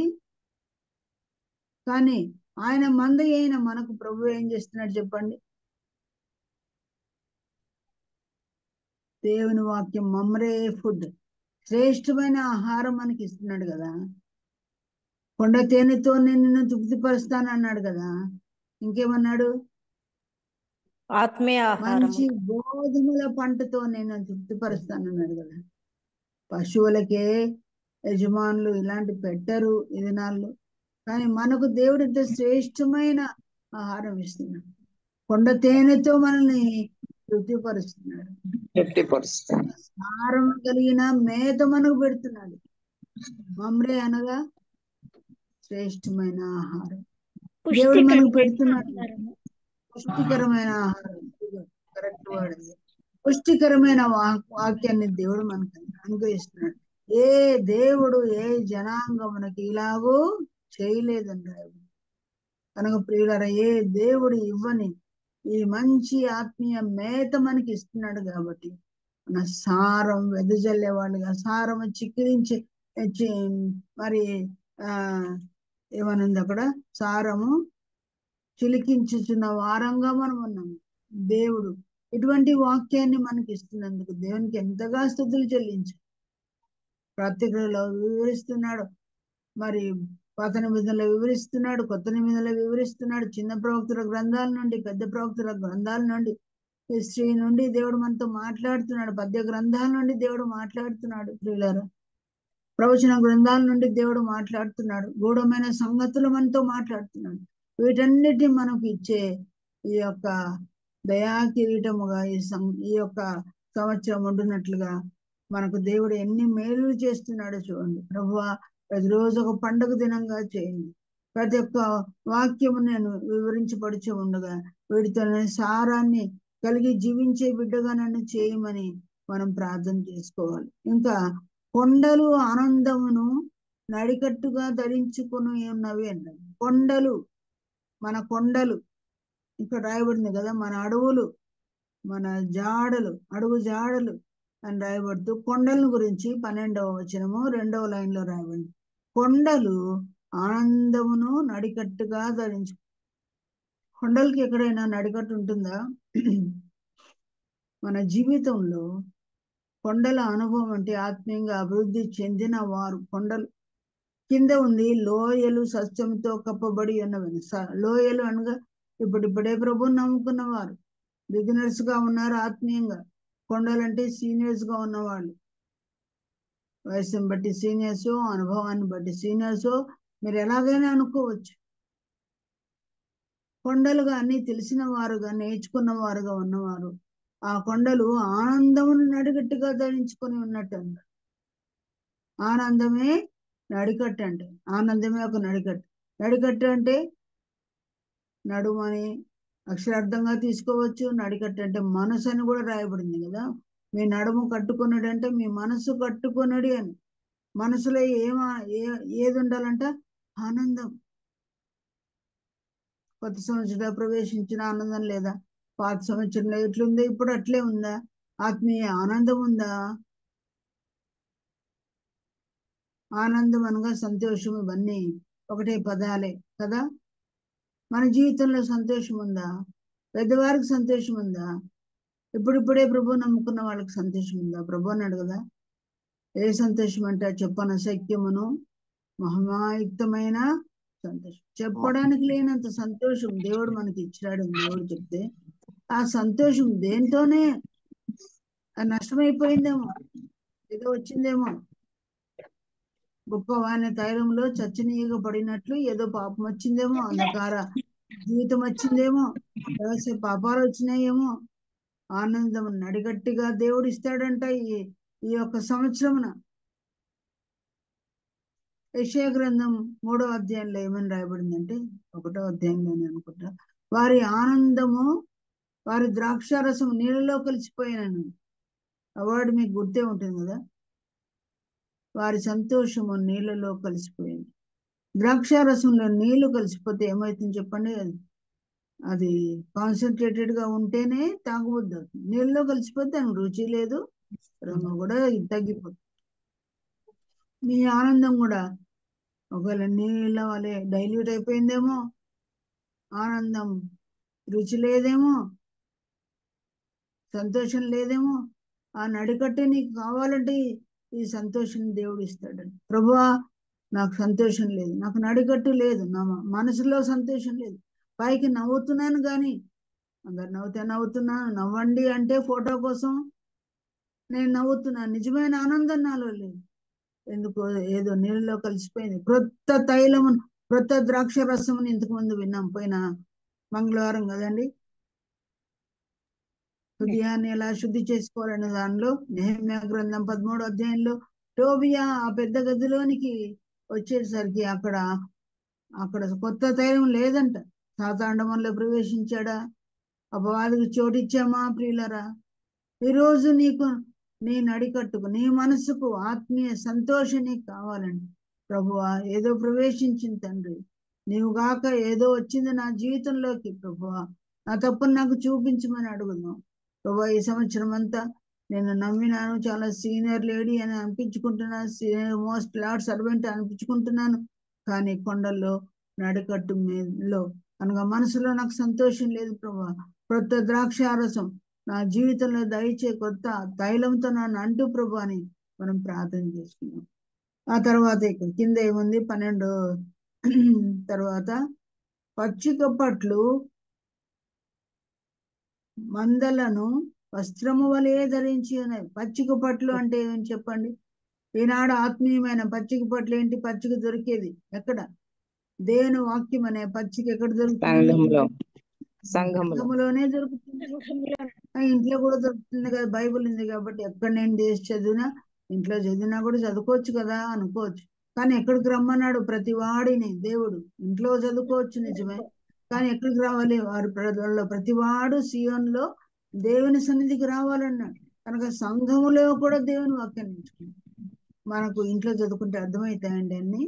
కానీ ఆయన మంద అయిన మనకు ప్రభు ఏం చేస్తున్నాడు చెప్పండి? దేవుని వాక్యం మమ్రే ఫుడ్, శ్రేష్టమైన ఆహారం మనకి ఇస్తున్నాడు కదా. కొండ తేనెతో నేను నిన్ను తృప్తిపరుస్తాను అన్నాడు కదా. ఇంకేమన్నాడు? ఆత్మీయ ఆహారం మంచి గోధుమల పంటతో నేను తృప్తిపరుస్తాను అన్నాడు కదా. పశువులకే యజమానులు ఇలాంటి పెట్టరు ఈ దినాల్లో, కానీ మనకు దేవుడు ఇంత శ్రేష్టమైన ఆహారం ఇస్తున్నాడు. కొండ తేనెతో మనల్ని తృప్తిపరుస్తున్నాడు. సారం కలిగిన మేత మనకు పెడుతున్నాడు. మమ్రే అనగా శ్రేష్టమైన ఆహారం దేవుడు మనకు పెడుతున్నాడు. పుష్టికరమైన ఆహారం, కరెక్ట్ వర్డ్ అది. పుష్టికరమైన వాక్యాన్ని దేవుడు మనకు అనుగ్రహిస్తున్నాడు. ఏ దేవుడు ఏ జనాంగమునకి ఇలాగూ చేయలేదండి. కనుక ప్రియులారా, ఏ దేవుడు ఇవ్వని ఈ మంచి ఆత్మీయ మేత మనకి ఇస్తున్నాడు కాబట్టి మన సారం వెదజల్లే వాళ్ళుగా, సారం చిక్కిరించి మరి ఏమనుంది అక్కడ? సారము చిలికించుచున్న వారంగా మనం ఉన్నాము. దేవుడు ఇటువంటి వాక్యాన్ని మనకి ఇస్తున్నందుకు దేవునికి ఎంతగా స్తుతులు చెల్లించు. ప్రత్యేకలో వివరిస్తున్నాడు, మరి పాత నిబంధనలో వివరిస్తున్నాడు, కొత్త నిబంధనలో వివరిస్తున్నాడు. చిన్న ప్రవక్తుల గ్రంథాల నుండి, పెద్ద ప్రవక్తుల గ్రంథాల నుండి, హిస్టరీ నుండి దేవుడు మనతో మాట్లాడుతున్నాడు. పద్య గ్రంథాల నుండి దేవుడు మాట్లాడుతున్నాడు. ప్రియులారా, ప్రవచన గ్రంథాల నుండి దేవుడు మాట్లాడుతున్నాడు. గూఢమైన సంగతులు మనతో మాట్లాడుతున్నాడు. వీటన్నిటిని మనకు ఇచ్చే ఈ యొక్క దయా కిరీటముగా ఈ యొక్క సంవత్సరం ఉంటున్నట్లుగా మనకు దేవుడు ఎన్ని మేలు చేస్తున్నాడో చూడండి. ప్రభువా, ప్రతిరోజు ఒక పండుగ దినంగా చేయండి. ప్రతి ఒక్క వాక్యము నేను వివరించబడుచు ఉండగా వీటితో సారాన్ని కలిగి జీవించే బిడ్డగా నన్ను చేయమని మనం ప్రార్థన చేసుకోవాలి. ఇంకా కొండలు ఆనందమును నడికట్టుగా ధరించుకుని ఉన్నవి అన్నది. కొండలు, మన కొండలు ఇక్కడ రాయబడింది కదా. మన అడవులు, మన జాడలు, అడుగు జాడలు అని రాయబడుతూ కొండలను గురించి 12వ వచనము 2వ లైన్లో రాయబడింది. కొండలు ఆనందమును నడికట్టుగా ధరించు. కొండలకి ఎక్కడైనా నడికట్టు ఉంటుందా? మన జీవితంలో కొండల అనుభవం అంటే ఆత్మీయంగా అభివృద్ధి చెందిన వారు కొండలు. కింద ఉంది లోయలు సస్యంతో కప్పబడి ఉన్నవని. లోయలు అనగా ఇప్పుడిప్పుడే ప్రభుని నమ్ముకున్న వారు, బిగినర్స్ గా ఉన్నారు ఆత్మీయంగా. కొండలంటే సీనియర్స్ గా ఉన్నవాళ్ళు, వయసుని బట్టి సీనియర్స్, అనుభవాన్ని బట్టి సీనియర్స్, మీరు ఎలాగైనా అనుకోవచ్చు. కొండలుగా అన్ని తెలిసిన వారుగా, నేర్చుకున్న వారుగా ఉన్నవారు ఆ కొండలు ఆనందమును నడిగట్టుగా ధరించుకొని ఉన్నట్టు అన్నారు. ఆనందమే నడికట్టు అంటే, ఆనందమే ఒక నడికట్టు. నడికట్టు అంటే నడుమని అక్షరార్థంగా తీసుకోవచ్చు. నడికట్టు అంటే మనసు అని కూడా రాయబడింది కదా. మీ నడుము కట్టుకున్నాడు అంటే మీ మనసు కట్టుకున్నాడు అని. మనసులో ఏది ఉండాలంట? ఆనందం. కొత్త సంవత్సరంలో ప్రవేశించిన ఆనందం లేదా? పాత సంవత్సరంలో ఎట్లుందో ఇప్పుడు అట్లే ఉందా? ఆత్మీయ ఆనందం ఉందా? ఆనందం అనగా సంతోషం, ఇవన్నీ ఒకటే పదాలే కదా. మన జీవితంలో సంతోషం ఉందా? పెద్దవారికి సంతోషం ఉందా? ఇప్పుడిప్పుడే ప్రభు నమ్ముకున్న వాళ్ళకి సంతోషం ఉందా? ప్రభు అన్నాడు కదా, ఏ సంతోషం అంటే చెప్పన సత్యమును మహమాయుక్తమైన సంతోషం. చెప్పడానికి లేనంత సంతోషం దేవుడు మనకి ఇచ్చాడు. దేవుడు చెప్తే ఆ సంతోషం దేంతోనే నష్టమైపోయిందేమో, ఏదో వచ్చిందేమో. గొప్పవాని తైలంలో చచ్చనీయగ పడినట్లు ఏదో పాపం వచ్చిందేమో, అంధకార జీవితం వచ్చిందేమో, రహస్య పాపాలు వచ్చినాయేమో. ఆనందం నడిగట్టిగా దేవుడు ఇస్తాడంట ఈ యొక్క సంవత్సరమున. యెషయా గ్రంథం 3వ అధ్యాయంలో ఏమని రాయబడిందంటే, 1వ అధ్యాయంలోనే అనుకుంటా, వారి ఆనందము, వారి ద్రాక్షారసం నీళ్ళలో కలిసిపోయాను. ఆ వర్డ్ మీకు గుర్తే ఉంటుంది కదా. వారి సంతోషము నీళ్ళలో కలిసిపోయింది. ద్రాక్షారసంలో నీళ్లు కలిసిపోతే ఏమవుతుంది చెప్పండి? అది కాన్సన్ట్రేటెడ్ గా ఉంటేనే తాగబుద్ది అవుతుంది. నీళ్ళలో కలిసిపోతే దానికి రుచి లేదు, రంగు కూడా తగ్గిపోతుంది. మీ ఆనందం కూడా ఒకవేళ నీళ్ళ వలె డైల్యూట్ అయిపోయిందేమో, ఆనందం రుచి లేదేమో, సంతోషం లేదేమో. ఆ నడికట్టే నీకు కావాలంటే ఈ సంతోషం దేవుడు ఇస్తాడండి. ప్రభువా నాకు సంతోషం లేదు, నాకు నడికట్టు లేదు, నా మనసులో సంతోషం లేదు, పైకి నవ్వుతున్నాను కానీ అందరు నవ్వుతే నవ్వుతున్నాను, నవ్వండి అంటే ఫోటో కోసం నేను నవ్వుతున్నాను, నిజమైన ఆనందం నాలో లేదు. ఎందుకో ఏదో నీళ్ళలో కలిసిపోయింది. క్రొత్త తైలము, క్రొత్త ద్రాక్ష రసముని ఇంతకు ముందు విన్నాం పోయిన మంగళవారం కదండి. హృదయాన్ని ఎలా శుద్ధి చేసుకోవాలనే దానిలో నెహెమ్యా గ్రంథం 13వ అధ్యాయంలో టోబియా ఆ పెద్ద గదిలోనికి వచ్చేసరికి అక్కడ కొత్త తైలం లేదంట. సాతాండమంలో ప్రవేశించాడా? అపవాదికి చోటిచ్చామా? ప్రియులరా, ఈరోజు నీకు నీ నడికట్టుకు, నీ మనసుకు ఆత్మీయ సంతోషం నీకు కావాలండి. ప్రభువా ఏదో ప్రవేశించింది తండ్రి, నీవు గాక ఏదో వచ్చింది నా జీవితంలోకి, ప్రభువా నా తప్పును నాకు చూపించమని అడుగుదాం. ప్రభా ఈ సంవత్సరం అంతా నేను నమ్మినాను, చాలా సీనియర్ లేడీ అని అనిపించుకుంటున్నాను, సీనియర్ మోస్ట్ లార్డ్ సర్వెంట్ అనిపించుకుంటున్నాను, కానీ కొండల్లో నడికట్టు మీదలో అనగా మనసులో నాకు సంతోషం లేదు. ప్రభా కొత్త ద్రాక్షారసం నా జీవితంలో దయచే, కొత్త తైలంతో నన్ను అంటూ ప్రభు అని మనం ప్రార్థన చేసుకున్నాం. ఆ తర్వాత ఇక్కడ కింద ఏముంది 12 తర్వాత పచ్చిక పట్లు మందలను వస్త్రము వలె ధరించి ఉన్నాయి. పచ్చిక పట్లు అంటే ఏమని చెప్పండి? ఈనాడు ఆత్మీయమైన పచ్చిక పట్లు ఏంటి? పచ్చిక దొరికేది ఎక్కడ? దేవుని వాక్యం అనే పచ్చిక ఎక్కడ దొరుకుతుంది? సంఘములోనే దొరుకుతుంది. ఇంట్లో కూడా దొరుకుతుంది కదా, బైబుల్ ఉంది కాబట్టి. ఎక్కడ నేను దేశ చదివినా, ఇంట్లో చదివినా కూడా చదువుకోవచ్చు కదా అనుకోవచ్చు. కానీ ఎక్కడికి రమ్మన్నాడు? ప్రతి వాడిని దేవుడు. ఇంట్లో చదువుకోవచ్చు నిజమే, కానీ ఎక్కడికి రావాలి? వారి ప్రజల్లో ప్రతివాడు సియోన్లో దేవుని సన్నిధికి రావాలన్నాడు. కనుక సంఘములో కూడా దేవుని వాక్యాన్ని నేర్చుకుంటాం. మనకు ఇంట్లో చదువుకుంటే అర్థమవుతాయండి అన్ని.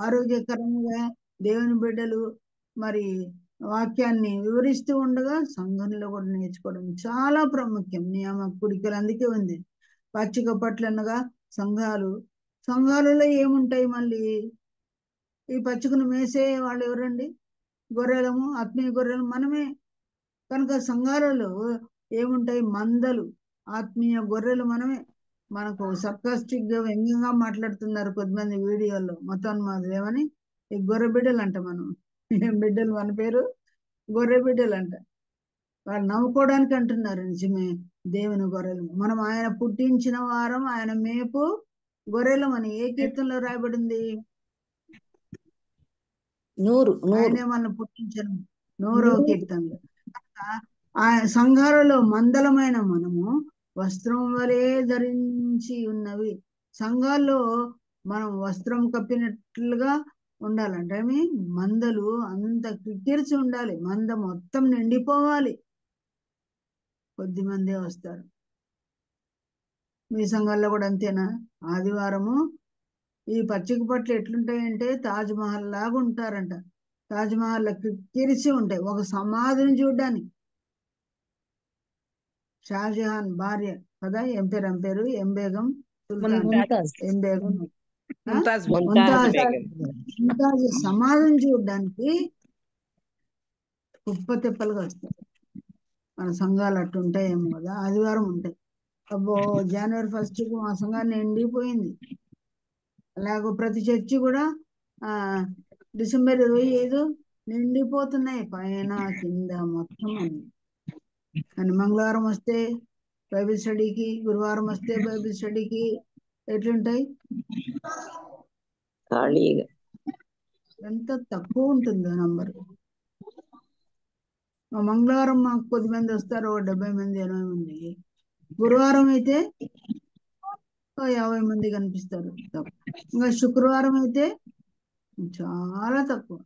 ఆరోగ్యకరంగా దేవుని బిడ్డలు మరి వాక్యాన్ని వివరిస్తూ ఉండగా సంఘంలో కూడా నేర్చుకోవడం చాలా ప్రాముఖ్యం. నియమ కుడికలు అందుకే ఉంది. పచ్చిక పట్లు అనగా సంఘాలలో ఏముంటాయి? మళ్ళీ ఈ పచ్చికను మేసే వాళ్ళు ఎవరండి? గొర్రెలము, ఆత్మీయ గొర్రెలు మనమే. కనుక సంఘాలలో ఏముంటాయి? మందలు, ఆత్మీయ గొర్రెలు మనమే. మనకు సర్కాస్టిక్ గా వ్యంగ్యంగా మాట్లాడుతున్నారు కొద్దిమంది వీడియోల్లో, మొత్తాన్మాదులు ఏమని, ఈ గొర్రె బిడ్డలు అంట. మనం ఏం బిడ్డలు? మన పేరు గొర్రె బిడ్డలు అంట. వాళ్ళు నవ్వుకోవడానికి అంటున్నారు, నిజమే దేవుని గొర్రెలు. మనం ఆయన పుట్టించిన వారం, ఆయన మేపు గొర్రెలు అని ఏ కీర్తనలో రాయబడింది? ఆయనే మనం పుట్టించను, 100వ కీర్తనలో. ఆ సంఘాలలో మందలమైన మనము వస్త్రం వలె ధరించి ఉన్నవి. సంఘాల్లో మనం వస్త్రం కప్పినట్లుగా ఉండాలంటే మందలు అంత కిక్కిరిచి ఉండాలి. మంద మొత్తం నిండిపోవాలి, కొద్ది మందే వస్తారు. మీ సంఘాల్లో కూడా అంతేనా? ఆదివారము ఈ పచ్చిక పట్లు ఎట్లుంటాయంటే తాజ్ మహల్ లాగా ఉంటారంట. తాజ్ మహల్ కిక్కిరిచి ఉంటాయి. ఒక సమాధిని చూడ్డానికి. షాజహాన్ భార్య కదా, ఏం పేరు? ఎం బేగం సుల్తాన్, ఎం బేగం ముంతాజ్ సమాధిని చూడడానికి కుప్ప తెప్పలుగా వస్తాయి. మన సంఘాలు అట్టు ఉంటాయేమో కదా, ఆదివారం ఉంటాయి. అబ్బో జనవరి 1st మా సంఘాన్ని ఎండిపోయింది. అలాగో ప్రతి చర్చి కూడా డిసెంబర్ 25 నిండిపోతున్నాయి, పైన కింద మొత్తం అన్ని. కానీ మంగళవారం వస్తే బైబిల్ స్టడీకి, గురువారం వస్తే బైబిల్ స్టడీకి ఎట్లుంటాయి? ఎంత తక్కువ ఉంటుందో నంబర్. మంగళవారం మాకు కొద్ది మంది వస్తారు, 70 మంది 80 మంది. గురువారం అయితే 50 మంది కనిపిస్తారు. ఇంకా శుక్రవారం అయితే చాలా తక్కువ,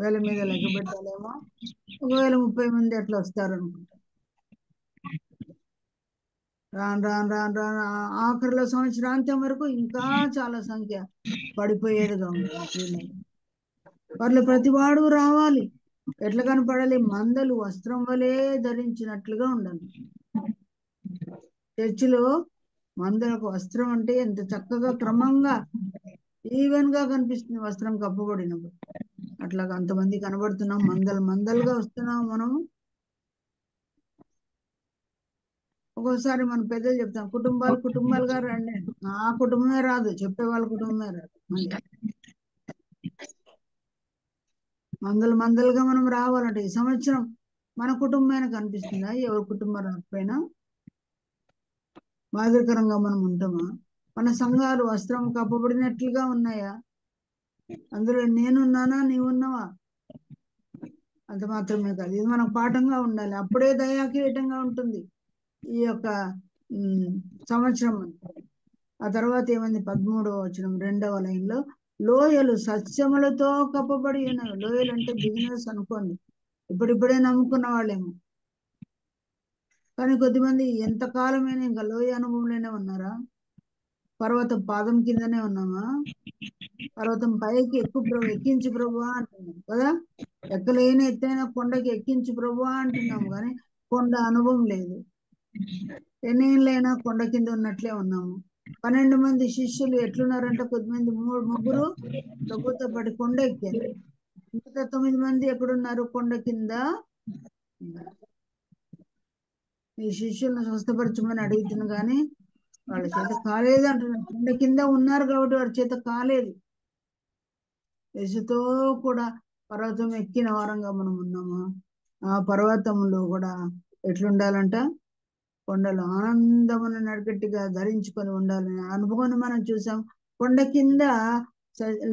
వేల మీద లెక్క పెట్టాలేమో. ఒకవేళ 30 మంది అట్లా వస్తారు అనుకుంటా. రాను రాను రాను రాను ఆఖరిలో సంవత్సరాంతం వరకు ఇంకా చాలా సంఖ్య పడిపోయేదిగా ఉంటుంది. వాళ్ళు ప్రతివాడు రావాలి. ఎట్లా కనపడాలి? మందలు వస్త్రం వలె ధరించినట్లుగా ఉండాలి. చర్చిలో మందలకు వస్త్రం అంటే ఎంత చక్కగా క్రమంగా ఈవెన్ గా కనిపిస్తుంది వస్త్రం కప్పబడినప్పుడు. అట్లాగా అంతమంది కనబడుతున్నాం, మందలుగా వస్తున్నాం మనము. ఒక్కోసారి మన పెద్దలు చెప్తాం, కుటుంబాలుగా రండి. ఆ కుటుంబమే రాదు, చెప్పే వాళ్ళ కుటుంబమే రాదు. మందలుగా మనం రావాలంటే ఈ సంవత్సరం మన కుటుంబమైన కనిపిస్తుందా? ఎవరి కుటుంబం రాకపోయినా మాదిరికరంగా మనం ఉంటామా? మన సంఘాలు వస్త్రం కప్పబడినట్లుగా ఉన్నాయా? అందులో నేనున్నానా, నీవున్నావా? అంత మాత్రమే కాదు, ఇది మనకు పాఠంగా ఉండాలి. అప్పుడే దయాకీటంగా ఉంటుంది ఈ యొక్క సంవత్సరం. ఆ తర్వాత ఏమైంది? 13వ వచనం 2వ లైన్లో, లోయలు సస్యములతో కప్పబడి ఉన్నవి. లోయలు అంటే బిజినెస్ అనుకోండి, ఇప్పుడిప్పుడే నమ్ముకున్న వాళ్ళేమో. కానీ కొద్దిమంది ఎంతకాలమైనా ఇంకా లోయ అనుభవంలోనే ఉన్నారా? పర్వతం పాదం కిందనే ఉన్నామా? పర్వతం పైకి ఎక్కించు ప్రభువా అంటున్నాం కదా. ఎక్కలేని ఎత్తైన కొండకి ఎక్కించు ప్రభువా అంటున్నాము, కానీ కొండ అనుభవం లేదు. ఎన్నేళ్ళైనా కొండ కింద ఉన్నట్లే ఉన్నాము. 12 మంది శిష్యులు ఎట్లున్నారంటే, కొద్దిమంది ముగ్గురు ప్రభుతో పాటు కొండ ఎక్కారు. మిగతా 9 మంది ఎక్కడున్నారు? కొండ కింద. ఈ శిష్యులను స్వస్థపరచమని అడుగుతున్నా కానీ వాళ్ళ చేత కాలేదు అంటున్నారు. కొండ కింద ఉన్నారు కాబట్టి వాడి చేత కాలేదు. యేసుతో కూడా పర్వతం ఎక్కిన వారంగా మనం ఉన్నాము. ఆ పర్వతంలో కూడా ఎట్లుండాలంట? కొండలు ఆనందమును నడిగట్టిగా ధరించుకొని ఉండాలని అనుభవాన్ని మనం చూసాం. కొండ కింద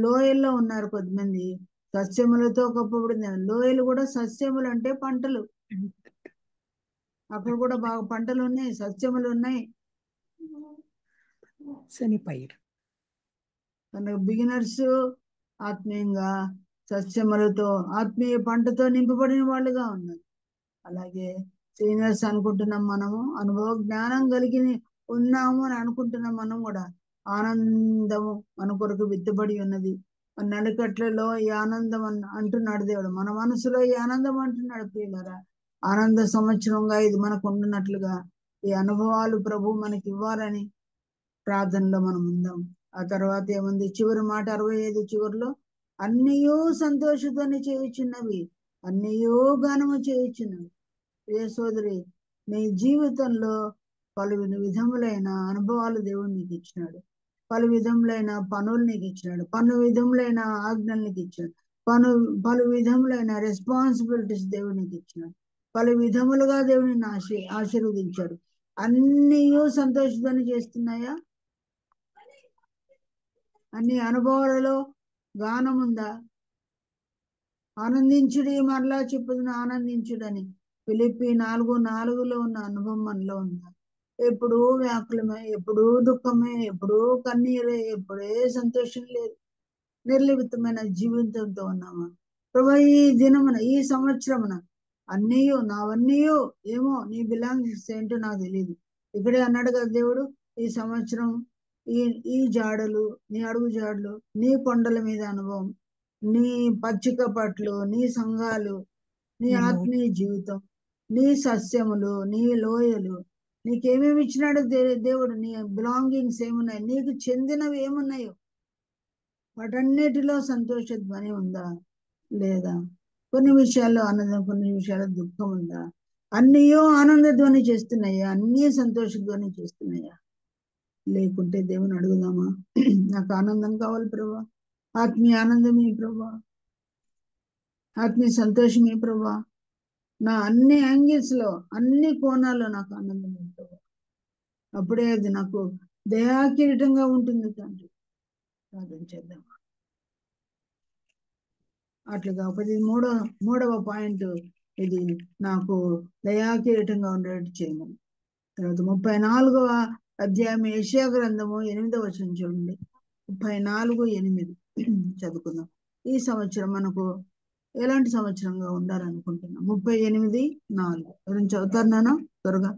లోయల్లో ఉన్నారు కొద్దిమంది, సస్యములతో కప్పబడింది. లోయలు కూడా సస్యములు అంటే పంటలు. అక్కడ కూడా బాగా పంటలు ఉన్నాయి, సస్యములు ఉన్నాయి. బిగినర్స్ ఆత్మీయంగా సస్యములతో ఆత్మీయ పంటతో నింపబడిన వాళ్ళుగా ఉన్నారు. అలాగే సీనియర్స్ అనుకుంటున్నాం మనము, అనుభవ జ్ఞానం కలిగి ఉన్నాము అని అనుకుంటున్నాం. మనం కూడా ఆనందము మన కొరకు విత్తబడి ఉన్నది. నడికట్లలో ఈ ఆనందం అంటున్నాడు దేవుడు, మన మనసులో ఈ ఆనందం అంటున్నాడు. ప్రియులారా, ఆనంద సంవత్సరంగా ఇది మనకు ఉండున్నట్లుగా ఈ అనుభవాలు ప్రభు మనకి ఇవ్వాలని ప్రార్థనలో మనం ఉందాం. ఆ తర్వాత ఏముంది? చివరి మాట 65 చివరిలో, అన్నయూ సంతోషతోని చేయుచున్నవి, అన్నయూ గానము చేయుచున్నవి. ఏ సోదరి, నీ జీవితంలో పలు విధములైన అనుభవాలు దేవుడు నీకు ఇచ్చినాడు. పలు విధములైన పనులు నీకు ఇచ్చినాడు. పలు విధములైన ఆజ్ఞలు నీకు ఇచ్చాడు. పలు విధములైన రెస్పాన్సిబిలిటీస్ దేవుడు నీకు ఇచ్చినాడు. పలు విధములుగా దేవుడిని ఆశీర్వదించాడు. అన్నీ సంతోషంతో చేస్తున్నాయా? అన్ని అనుభవాలలో గానం ఉందా? ఆనందించుడి, మరలా చెప్పుదును ఆనందించుడని ఫిలిప్పీ 4:4లో ఉన్న అనుభవం మనలో ఉందా? ఎప్పుడూ వ్యాకులమే, ఎప్పుడూ దుఃఖమే, ఎప్పుడూ కన్నీరే, ఎప్పుడే సంతోషం లేదు, నిర్లిప్తమైన జీవితంతో ఉన్నామా? ప్రభు, ఈ దినమున, ఈ సంవత్సరమున అన్నీయో నావన్నీయో ఏమో నీ బిలాంగ్స్ ఏంటో నాకు తెలియదు. ఇక్కడే అన్నాడు కదా దేవుడు, ఈ సంవత్సరం ఈ జాడలు, నీ అడుగు జాడలు, నీ కొండల మీద అనుభవం, నీ పచ్చిక పట్లు, నీ సంఘాలు, నీ ఆత్మీయ జీవితం, నీ సస్యములు, నీ లోయలు, నీకేమేమి ఇచ్చినాడు దేవుడు, నీ బిలాంగింగ్స్ ఏమున్నాయి, నీకు చెందినవి ఏమున్నాయో వాటన్నిటిలో సంతోషధ్వని ఉందా లేదా? కొన్ని విషయాల్లో ఆనందం, కొన్ని విషయాల్లో దుఃఖం ఉందా? అన్నీయో ఆనందధ్వని చేస్తున్నాయా? అన్నీ సంతోషధ్వని చేస్తున్నాయా? లేకుంటే దేవుని అడుగుదామా, నాకు ఆనందం కావాలి ప్రభా, ఆత్మీయ ఆనందమే ప్రభా, ఆత్మీయ సంతోషమే ప్రభా, నా అన్ని యాంగిల్స్ లో, అన్ని కోణాల్లో నాకు ఆనందం ప్రభా. అప్పుడే అది నాకు దయాకిరీటంగా ఉంటుంది తండ్రి. ప్రార్థన చేద్దాం. అట్లుగా 13వ పాయింట్, ఇది నాకు దయాకిరీటంగా ఉండేట్టు చేయమని. తర్వాత 34వ అధ్యాయం యెషయా గ్రంథము 8వ వచనం చూడండి. 34:8 చదువుకుందాం. ఈ సంవత్సరం మనకు ఎలాంటి సంవత్సరంగా ఉండాలనుకుంటున్నాం? 38:4 ఎవరైనా చదువుతారు నాన్న త్వరగా?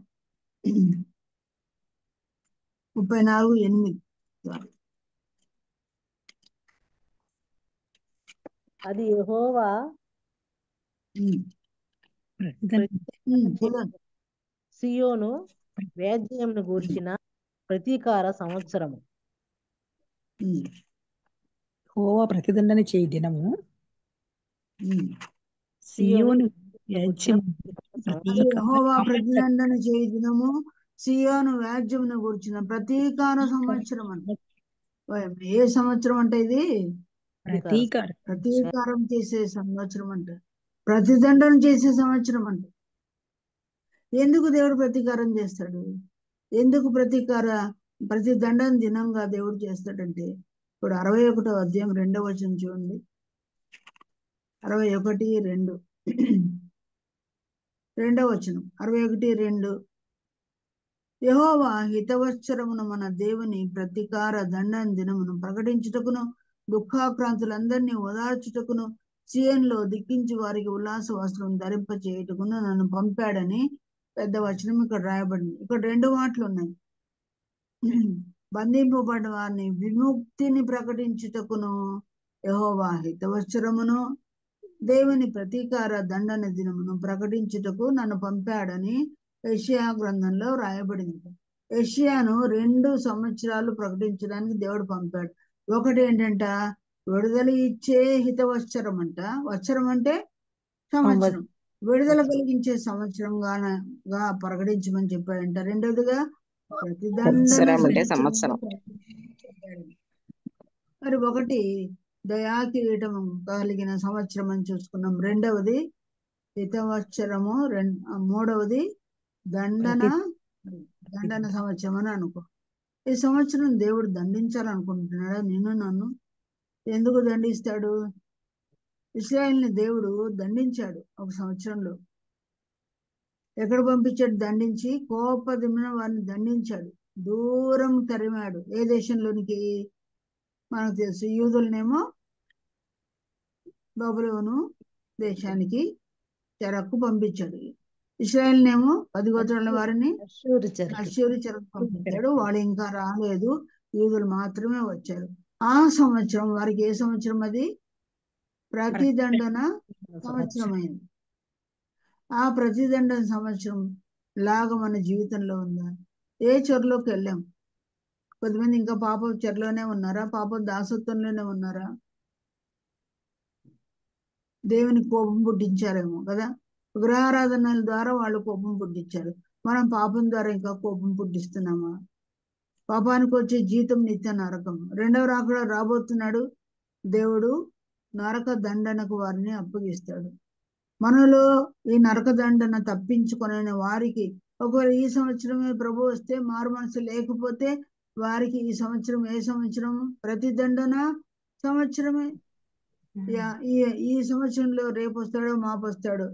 34:8. అది యెహోవా చదవండి. సియోను వ్యాజ్యమును గూర్చిన ప్రతీకార సంవత్సరము. యెహోవా ప్రతిదండన చేయి దినము, సియోను సియోను గూర్చిన వ్యాజ్యం యెహోవా ప్రతిదండన చేయి దినము, సియోను వ్యాజ్యమును గూర్చిన ప్రతీకార సంవత్సరం అంట. ఏ సంవత్సరం అంటే ఇది? ప్రతీకారం చేసే సంవత్సరం అంట, ప్రతిదండన చేసే సంవత్సరం అంట. ఎందుకు దేవుడు ప్రతీకారం చేస్తాడు? ఎందుకు ప్రతిదండన దినంగా దేవుడు చేస్తాడంటే, ఇప్పుడు 61వ అధ్యాయం 2వ వచనం చూడండి. 61:2 2వ వచనం. 61:2 యెహోవా హితవత్సరమును మన దేవుని ప్రతీకార దండన దినమును ప్రకటించుటకును, దుఃఖాక్రాంతులందరినీ ఓదార్చుటకును, సియోనులో దిక్కించి వారికి ఉల్లాస వస్త్రం ధరింప చేయుటకును నన్ను పంపాడని పెద్ద వచనం ఇక్కడ రాయబడింది. ఇక్కడ 2 మాటలు ఉన్నాయి. బంధింపబడిన వారిని విముక్తిని ప్రకటించుటకును యెహోవా హితవత్సరమును, దేవుని ప్రతీకార దండన దినమును ప్రకటించుటకు నన్ను పంపాడని యెషయా గ్రంథంలో రాయబడింది. యెషయాను 2 సంవత్సరాలు ప్రకటించడానికి దేవుడు పంపాడు. ఒకటి ఏంటంట, విడుదల ఇచ్చే హితవత్సరం అంట. వత్సరం అంటే సంవత్సరం, విడుదల కలిగించే సంవత్సరంగా ప్రకటించమని చెప్పాడంట. రెండోదిగా ప్రతిదండన సంవత్సరం. మరి ఒకటి దయా కిరీటం కలిగిన సంవత్సరం అని చూసుకున్నాం. రెండవది హితవత్సరము, మూడవది దండన సంవత్సరం అని అనుకో. ఈ సంవత్సరం దేవుడు దండించాలనుకుంటున్నాడా నిన్ను నన్ను? ఎందుకు దండిస్తాడు? ఇశ్రాయేలుని దేవుడు దండించాడు ఒక సంవత్సరంలో. ఎక్కడ పంపించాడు? దండించి కోపదిమిన వారిని దండించాడు, దూరం తరిమాడు. ఏ దేశంలోనికి? మనకు తెలుసు, యూదులనేమో బబులోను దేశానికి చెరకు పంపించాడు. ఇశ్రాయేలునేమో 10 గోత్రాల వారిని అష్షూరు చెరకు పంపించాడు. వాళ్ళు ఇంకా రాలేదు, యూదులు మాత్రమే వచ్చారు. ఆ సంవత్సరం వారికి ఏ సంవత్సరం అది? ప్రతిదండన సంవత్సరం అయింది. ఆ ప్రతిదండన సంవత్సరం లాగా మన జీవితంలో ఉందా? ఏ చెరలోకి వెళ్ళాం? కొంతమంది ఇంకా పాప చెరలోనే ఉన్నారా? పాప దాసత్వంలోనే ఉన్నారా? దేవుని కోపం పుట్టించారేమో కదా. విగ్రహారాధనల ద్వారా వాళ్ళు కోపం పుట్టించారు. మనం పాపం ద్వారా ఇంకా కోపం పుట్టిస్తున్నామా? పాపానికి వచ్చే జీతం నిత్య నరకం. రెండవ రాకడ రాబోతున్నాడు. దేవుడు నరక దండనకు వారిని అప్పగిస్తాడు. మనలో ఈ నరక దండన తప్పించుకునే వారికి ఒకవేళ ఈ సంవత్సరమే ప్రభు వస్తే, మారు మనసు లేకపోతే వారికి ఈ సంవత్సరం ఏ సంవత్సరం? ప్రతిదండన సంవత్సరమే. ఈ సంవత్సరంలో రేపు వస్తాడో, మాపు వస్తాడో,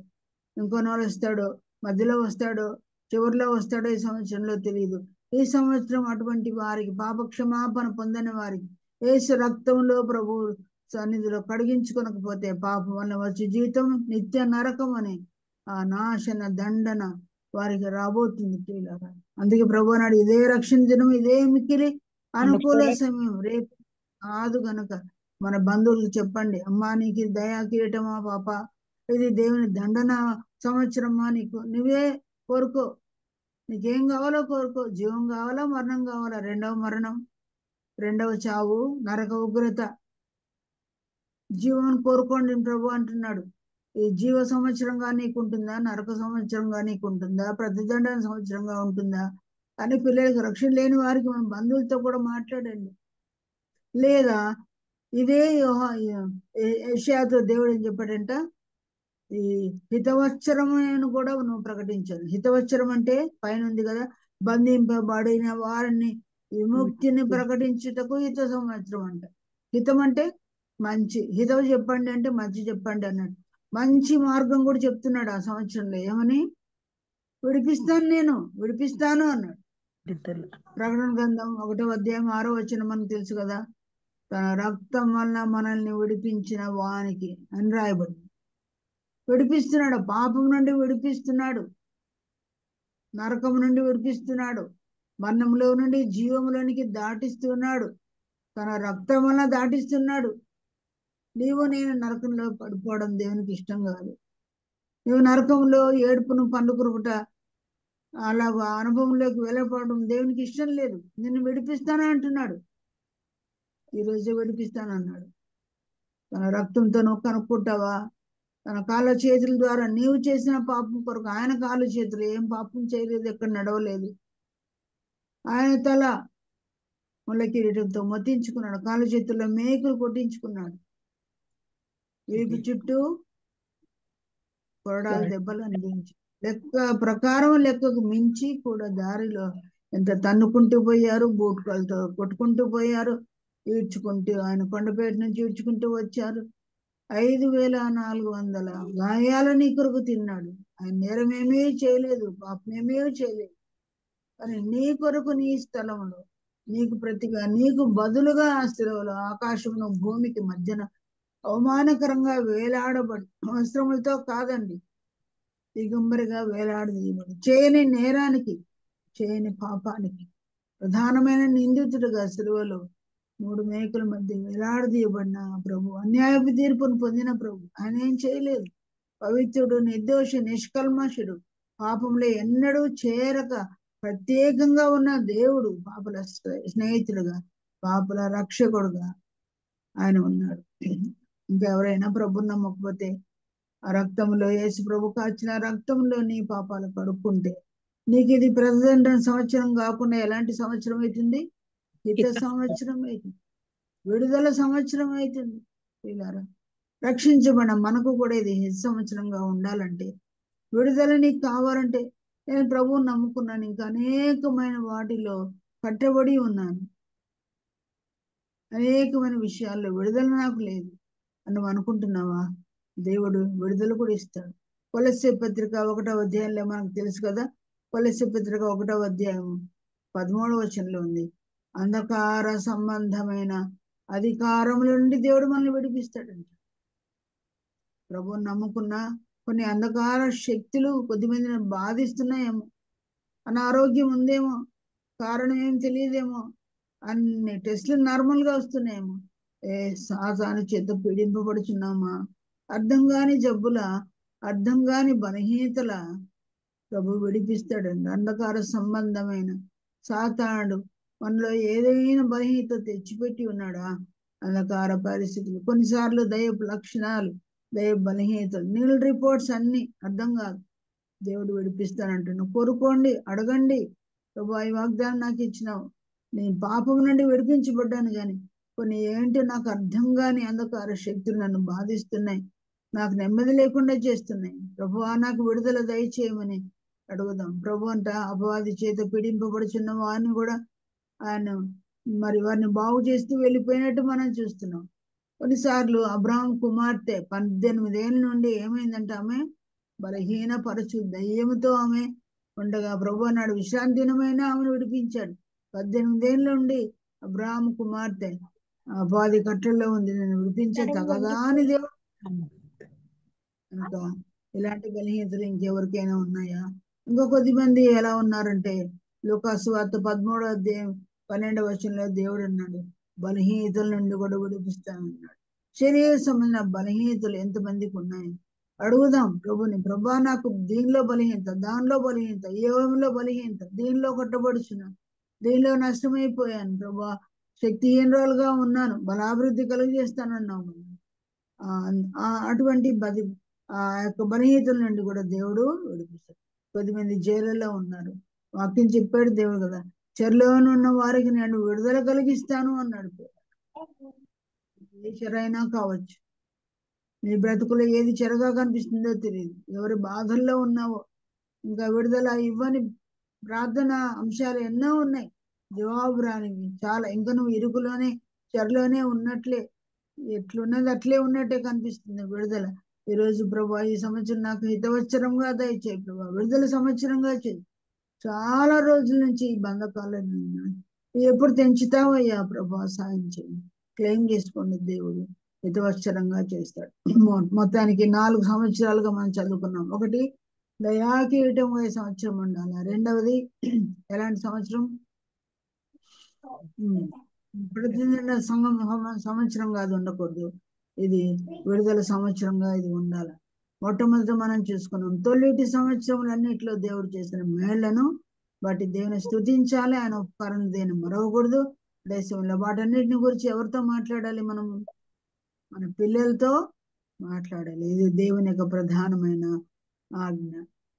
ఇంకో నెల వస్తాడో, మధ్యలో వస్తాడో, చివరిలో వస్తాడో ఈ సంవత్సరంలో తెలియదు. ఈ సంవత్సరం అటువంటి వారికి, పాప క్షమాపణ పొందని వారికి, యేసు రక్తంలో ప్రభు సన్నిధిలో కడిగించుకొనకపోతే పాపం వల్ల వచ్చే జీవితం నిత్య నరకం అని ఆ నాశన దండన వారికి రాబోతుంది. అందుకే ప్రభు అన్నాడు, ఇదే రక్షణ దినం, ఇదే మిక్కిలి అనుకూల సమయం, రేపు కాదు గనక మన బంధువులకు చెప్పండి, అమ్మా నీకు దయా కిరీటమా పాప, ఇది దేవుని దండన సంవత్సరమా, నీకు నువ్వే కోరుకో, నీకేం కావాలో కోరుకో. జీవం కావాలా, మరణం కావాలా? రెండవ మరణం, రెండవ చావు, నరక ఉగ్రత. జీవం కోరుకోండి ప్రభు అంటున్నాడు. ఈ జీవ సంవత్సరంగా నీకుంటుందా, నరక సంవత్సరంగా నీకుంటుందా, ప్రతిదండన సంవత్సరంగా ఉంటుందా అని పిల్లలకు, రక్షణ లేని వారికి మన బంధువులతో కూడా మాట్లాడండి. లేదా ఇదే యెషయాతో దేవుడు ఏం చెప్పాడంట, ఈ హితవత్సరమును కూడా నువ్వు ప్రకటించాను. హితవత్సరం అంటే పైన ఉంది కదా, బంధింపబడిన వారిని విముక్తిని ప్రకటించుటకు హిత సంవత్సరం అంట. హితం అంటే మంచి, హితవు చెప్పండి అంటే మంచి చెప్పండి అన్నాడు. మంచి మార్గం కూడా చెప్తున్నాడు ఆ సంవత్సరంలో. ఏమని? విడిపిస్తాను అన్నాడు. ప్రకటన గ్రంథం 1వ అధ్యాయం 6వ వచనం మనకు తెలుసు కదా, తన రక్తం వలన మనల్ని విడిపించిన వానికి అని రాయబడింది. విడిపిస్తున్నాడు, పాపం నుండి విడిపిస్తున్నాడు, నరకం నుండి విడిపిస్తున్నాడు, మరణంలో నుండి జీవములోనికి దాటిస్తున్నాడు, తన రక్తం వలన దాటిస్తున్నాడు. నీవు నేను నరకంలో పడిపోవడం దేవునికి ఇష్టం కాదు. నువ్వు నరకంలో ఏడుపును పండుకురుకుట అలా అనుభవంలోకి వెళ్ళపడడం దేవునికి ఇష్టం లేదు. నిన్ను విడిపిస్తానా అంటున్నాడు. ఈ రోజే విడిపిస్తానన్నాడు. తన రక్తంతో నువ్వు కనుక్కుంటావా? తన కాళ్ళ చేతుల ద్వారా నీవు చేసిన పాపం కొరకు ఆయన కాళ్ళ చేతులు ఏం పాపం చేయలేదు, ఎక్కడ నడవలేదు. ఆయన తల ముళ్ళ కిరీటంతో మొత్తించుకున్నాడు, కాళ్ళ చేతుల్లో మేకులు కొట్టించుకున్నాడు, వీపు చుట్టూ కొరడాల దెబ్బలు అందించి లెక్క ప్రకారం లెక్కకు మించి కూడా దారిలో ఎంత తన్నుకుంటూ పోయారు, బూట్కాలతో కొట్టుకుంటూ పోయారు, ఈడ్చుకుంటూ ఆయన కొండపేట నుంచి ఈడ్చుకుంటూ వచ్చారు. 5400 గాయాలు నీ కొరకు తిన్నాడు. ఆయన నేరమేమీ చేయలేదు, పాపమేమీ చేయలేదు. కానీ నీ కొరకు నీ స్థలంలో నీకు ప్రతిగా నీకు బదులుగా ఆ స్థిరంలో ఆకాశమును భూమికి మధ్యన అవమానకరంగా వేలాడబడి వస్త్రములతో కాదండి, దిగంబరిగా వేలాడదీయబడి చేయని నేరానికి చేయని పాపానికి ప్రధానమైన నిందితుడిగా శిలువలో 3 మేకుల మధ్య వేలాడదీయబడిన ప్రభు, అన్యాయపు తీర్పును పొందిన ప్రభు. ఆయన ఏం చేయలేదు. పవిత్రుడు, నిర్దోషి, నిష్కల్మషుడు, పాపంలో ఎన్నడూ చేరక ప్రత్యేకంగా ఉన్న దేవుడు, పాపల స్నేహితుడుగా, పాపల రక్షకుడుగా ఆయన ఉన్నాడు. ఇంకెవరైనా ప్రభుని నమ్మకపోతే ఆ రక్తంలో, యేసు ప్రభు కాచిన రక్తంలో నీ పాపాలు కడుక్కుంటే నీకు ఇది ప్రజెంట్ సంవత్సరం కాకుండా ఎలాంటి సంవత్సరం అవుతుంది? హిత సంవత్సరం అవుతుంది, విడుదల సంవత్సరం అవుతుంది. పిల్లారా, రక్షించబడిన మనకు కూడా ఇది హిత సంవత్సరంగా ఉండాలంటే, విడుదల నీకు కావాలంటే, నేను ప్రభువుని నమ్ముకున్నాను, ఇంకా అనేకమైన వాటిలో కట్టబడి ఉన్నాను, అనేకమైన విషయాల్లో విడుదల నాకు లేదు అని నువ్వు అనుకుంటున్నావా? దేవుడు విడుదల కూడా ఇస్తాడు. కొలస్సే పత్రిక 1వ అధ్యాయంలో మనకు తెలుసు కదా, కొలస్సే పత్రిక 1వ అధ్యాయం 13వ వచనంలో ఉంది, అంధకార సంబంధమైన అధికారముల నుండి దేవుడు మనల్ని విడిపిస్తాడంట. ప్రభువుని నమ్ముకున్నా కొన్ని అంధకార శక్తులు కొద్దిమందిని బాధిస్తున్నాయేమో, అనారోగ్యం ఉందేమో, కారణం ఏం తెలియదేమో, అన్ని టెస్టులు నార్మల్ గా వస్తున్నాయేమో, సాతాను చేత పీడింపబడుచున్నామా, అర్థం కాని జబ్బుల, అర్థం కాని బలహీనతల ప్రభు విడిపిస్తాడండి. అంధకార సంబంధమైన సాతానుడు మనలో ఏదైనా బలహీనత తెచ్చిపెట్టి ఉన్నాడా? అంధకార పరిస్థితులు, కొన్నిసార్లు దైవ లక్షణాలు, దైవ బలహీనతలు, నీళ్ళ రిపోర్ట్స్ అన్ని అర్థం కాదు. దేవుడు విడిపిస్తానంటున్నావు. కోరుకోండి, అడగండి. ప్రభు ఈ వాగ్దానం నాకు ఇచ్చినావు, నేను పాపం నుండి విడిపించబడ్డాను, కానీ కొన్ని ఏంటి నాకు అర్థం కాని అంధకార శక్తులు నన్ను బాధిస్తున్నాయి, నాకు నెమ్మది లేకుండా చేస్తున్నాయి. ప్రభువా నాకు విడుదల దయచేయమని అడుగుదాం. ప్రభు అంట అపవాది చేత పీడింపబడుచున్న వారిని కూడా ఆయన మరి వారిని బాగు చేస్తూ వెళ్ళిపోయినట్టు మనం చూస్తున్నాం. కొన్నిసార్లు అబ్రాహాం కుమార్తె 18 ఏళ్ళ నుండి ఏమైందంటే ఆమె బలహీనపరచు దయ్యముతో ఆమె ఉండగా ప్రభు అన్నాడు విశ్రాంతి దినమైనా ఆమెను విడిపించాడు. 18 ఏళ్ళ నుండి అబ్రాహాం కుమార్తె అపవాది కట్టల్లో ఉంది, నేను విడిపించే తగదా అని దేవుడు. ఇంకా ఇలాంటి బలహీనతలు ఇంకెవరికైనా ఉన్నాయా? ఇంకో కొద్దిమంది ఎలా ఉన్నారంటే, లూకాసు వార్త 13వ అధ్యాయం 12వ వచనంలో దేవుడు అన్నాడు బలహీనతల నుండి కూడా విడిపిస్తానన్నాడు. శరీర సంబంధమైన బలహీనతలు ఎంతమందికి ఉన్నాయి? అడుగుదాం ప్రభుని, ప్రభా నాకు దీనిలో బలహీనత, దానిలో బలహీనత, ఏలో బలహీనత, దీనిలో కొట్టబడుచున్నాను, దీనిలో నష్టమైపోయాను ప్రభా, శక్తిహీనరాలుగా ఉన్నాను, బలాభివృద్ధి కలుగజేస్తానన్నావు. అటువంటి ఆ యొక్క బలహీనతల నుండి కూడా దేవుడు విడిపిస్తాడు. కొద్దిమంది జైలులో ఉన్నారు, వాక్యం చెప్పాడు దేవుడు కదా, చెరలో ఉన్న వారికి నేను విడుదల కలిగిస్తాను అన్నాడు. ఏ చెరైనా కావచ్చు, నీ బ్రతుకులో ఏది చెరగా కనిపిస్తుందో తెలియదు, ఎవరి బాధల్లో ఉన్నావో, ఇంకా విడుదల ఇవ్వని ప్రార్థన అంశాలు ఎన్నో ఉన్నాయి, జవాబు రానివి చాలా. ఇంకా నువ్వు ఇరుకులోనే చెరలోనే ఉన్నట్లే, ఎట్లున్నది అట్లే ఉన్నట్టే కనిపిస్తుంది విడుదల. ఈరోజు ప్రభా ఈ సంవత్సరం నాకు హితవత్సరంగా దయచేయి ప్రభా, విడుదల సంవత్సరంగా చేయి. చాలా రోజుల నుంచి ఈ బంధకాలను ఎప్పుడు తెంచుతావయ్యా ప్రభా, సాయం చేయి. క్లెయిమ్ చేసుకోండి, దేవుడు హితవత్సరంగా చేస్తాడు. మొత్తానికి 4 సంవత్సరాలుగా మనం చదువుకున్నాం. ఒకటి దయాకీటం అయ్యే సంవత్సరం ఉండాలి. రెండవది ఎలాంటి సంవత్సరం? ప్రతిదిన సంవత్సరం కాదు ఉండకూడదు, ఇది విడుదల సంవత్సరంగా ఇది ఉండాలి. మొట్టమొదట మనం చూసుకున్నాం. తొలిటి సంవత్సరములన్నిటిలో దేవుడు చేసిన మేళ్లను బట్టి దేవుని స్తుతించాలి. ఆయన ఉపకారం దేని మరవకూడదు. దేశంలో వాటన్నిటిని గురించి ఎవరితో మాట్లాడాలి? మనము మన పిల్లలతో మాట్లాడాలి. ఇది దేవుని యొక్క ప్రధానమైన ఆజ్ఞ.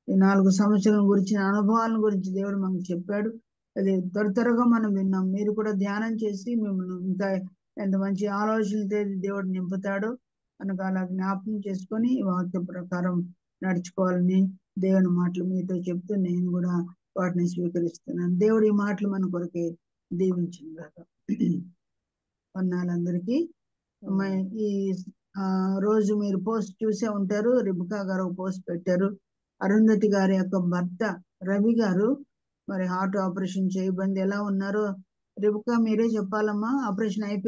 ఈ 4 సంవత్సరాల గురించిన అనుభవాలను గురించి దేవుడు మనకు చెప్పాడు. అది త్వరగా మనం విన్నాం. మీరు కూడా ధ్యానం చేసి మిమ్మల్ని ఇంకా ఎంత మంచి ఆలోచనలతో దేవుడు నింపుతాడో కనుక అలా జ్ఞాపకం చేసుకొని ఈ వాక్య ప్రకారం నడుచుకోవాలని దేవుని మాటలు మీతో చెప్తూ నేను కూడా వాటిని స్వీకరిస్తున్నాను. దేవుడు ఈ మాటలు మన కొరకే దీవించింది కాక. వందనాలందరికీ. ఈ రోజు మీరు పోస్ట్ చూసే ఉంటారు. రిబికా గారు పోస్ట్ పెట్టారు. అరుంధతి గారి యొక్క భర్త రవి గారు మరి హార్ట్ ఆపరేషన్ చేయబడింది. ఎలా ఉన్నారో రిబికా మీరే చెప్పాలమ్మా. ఆపరేషన్ అయిపోయి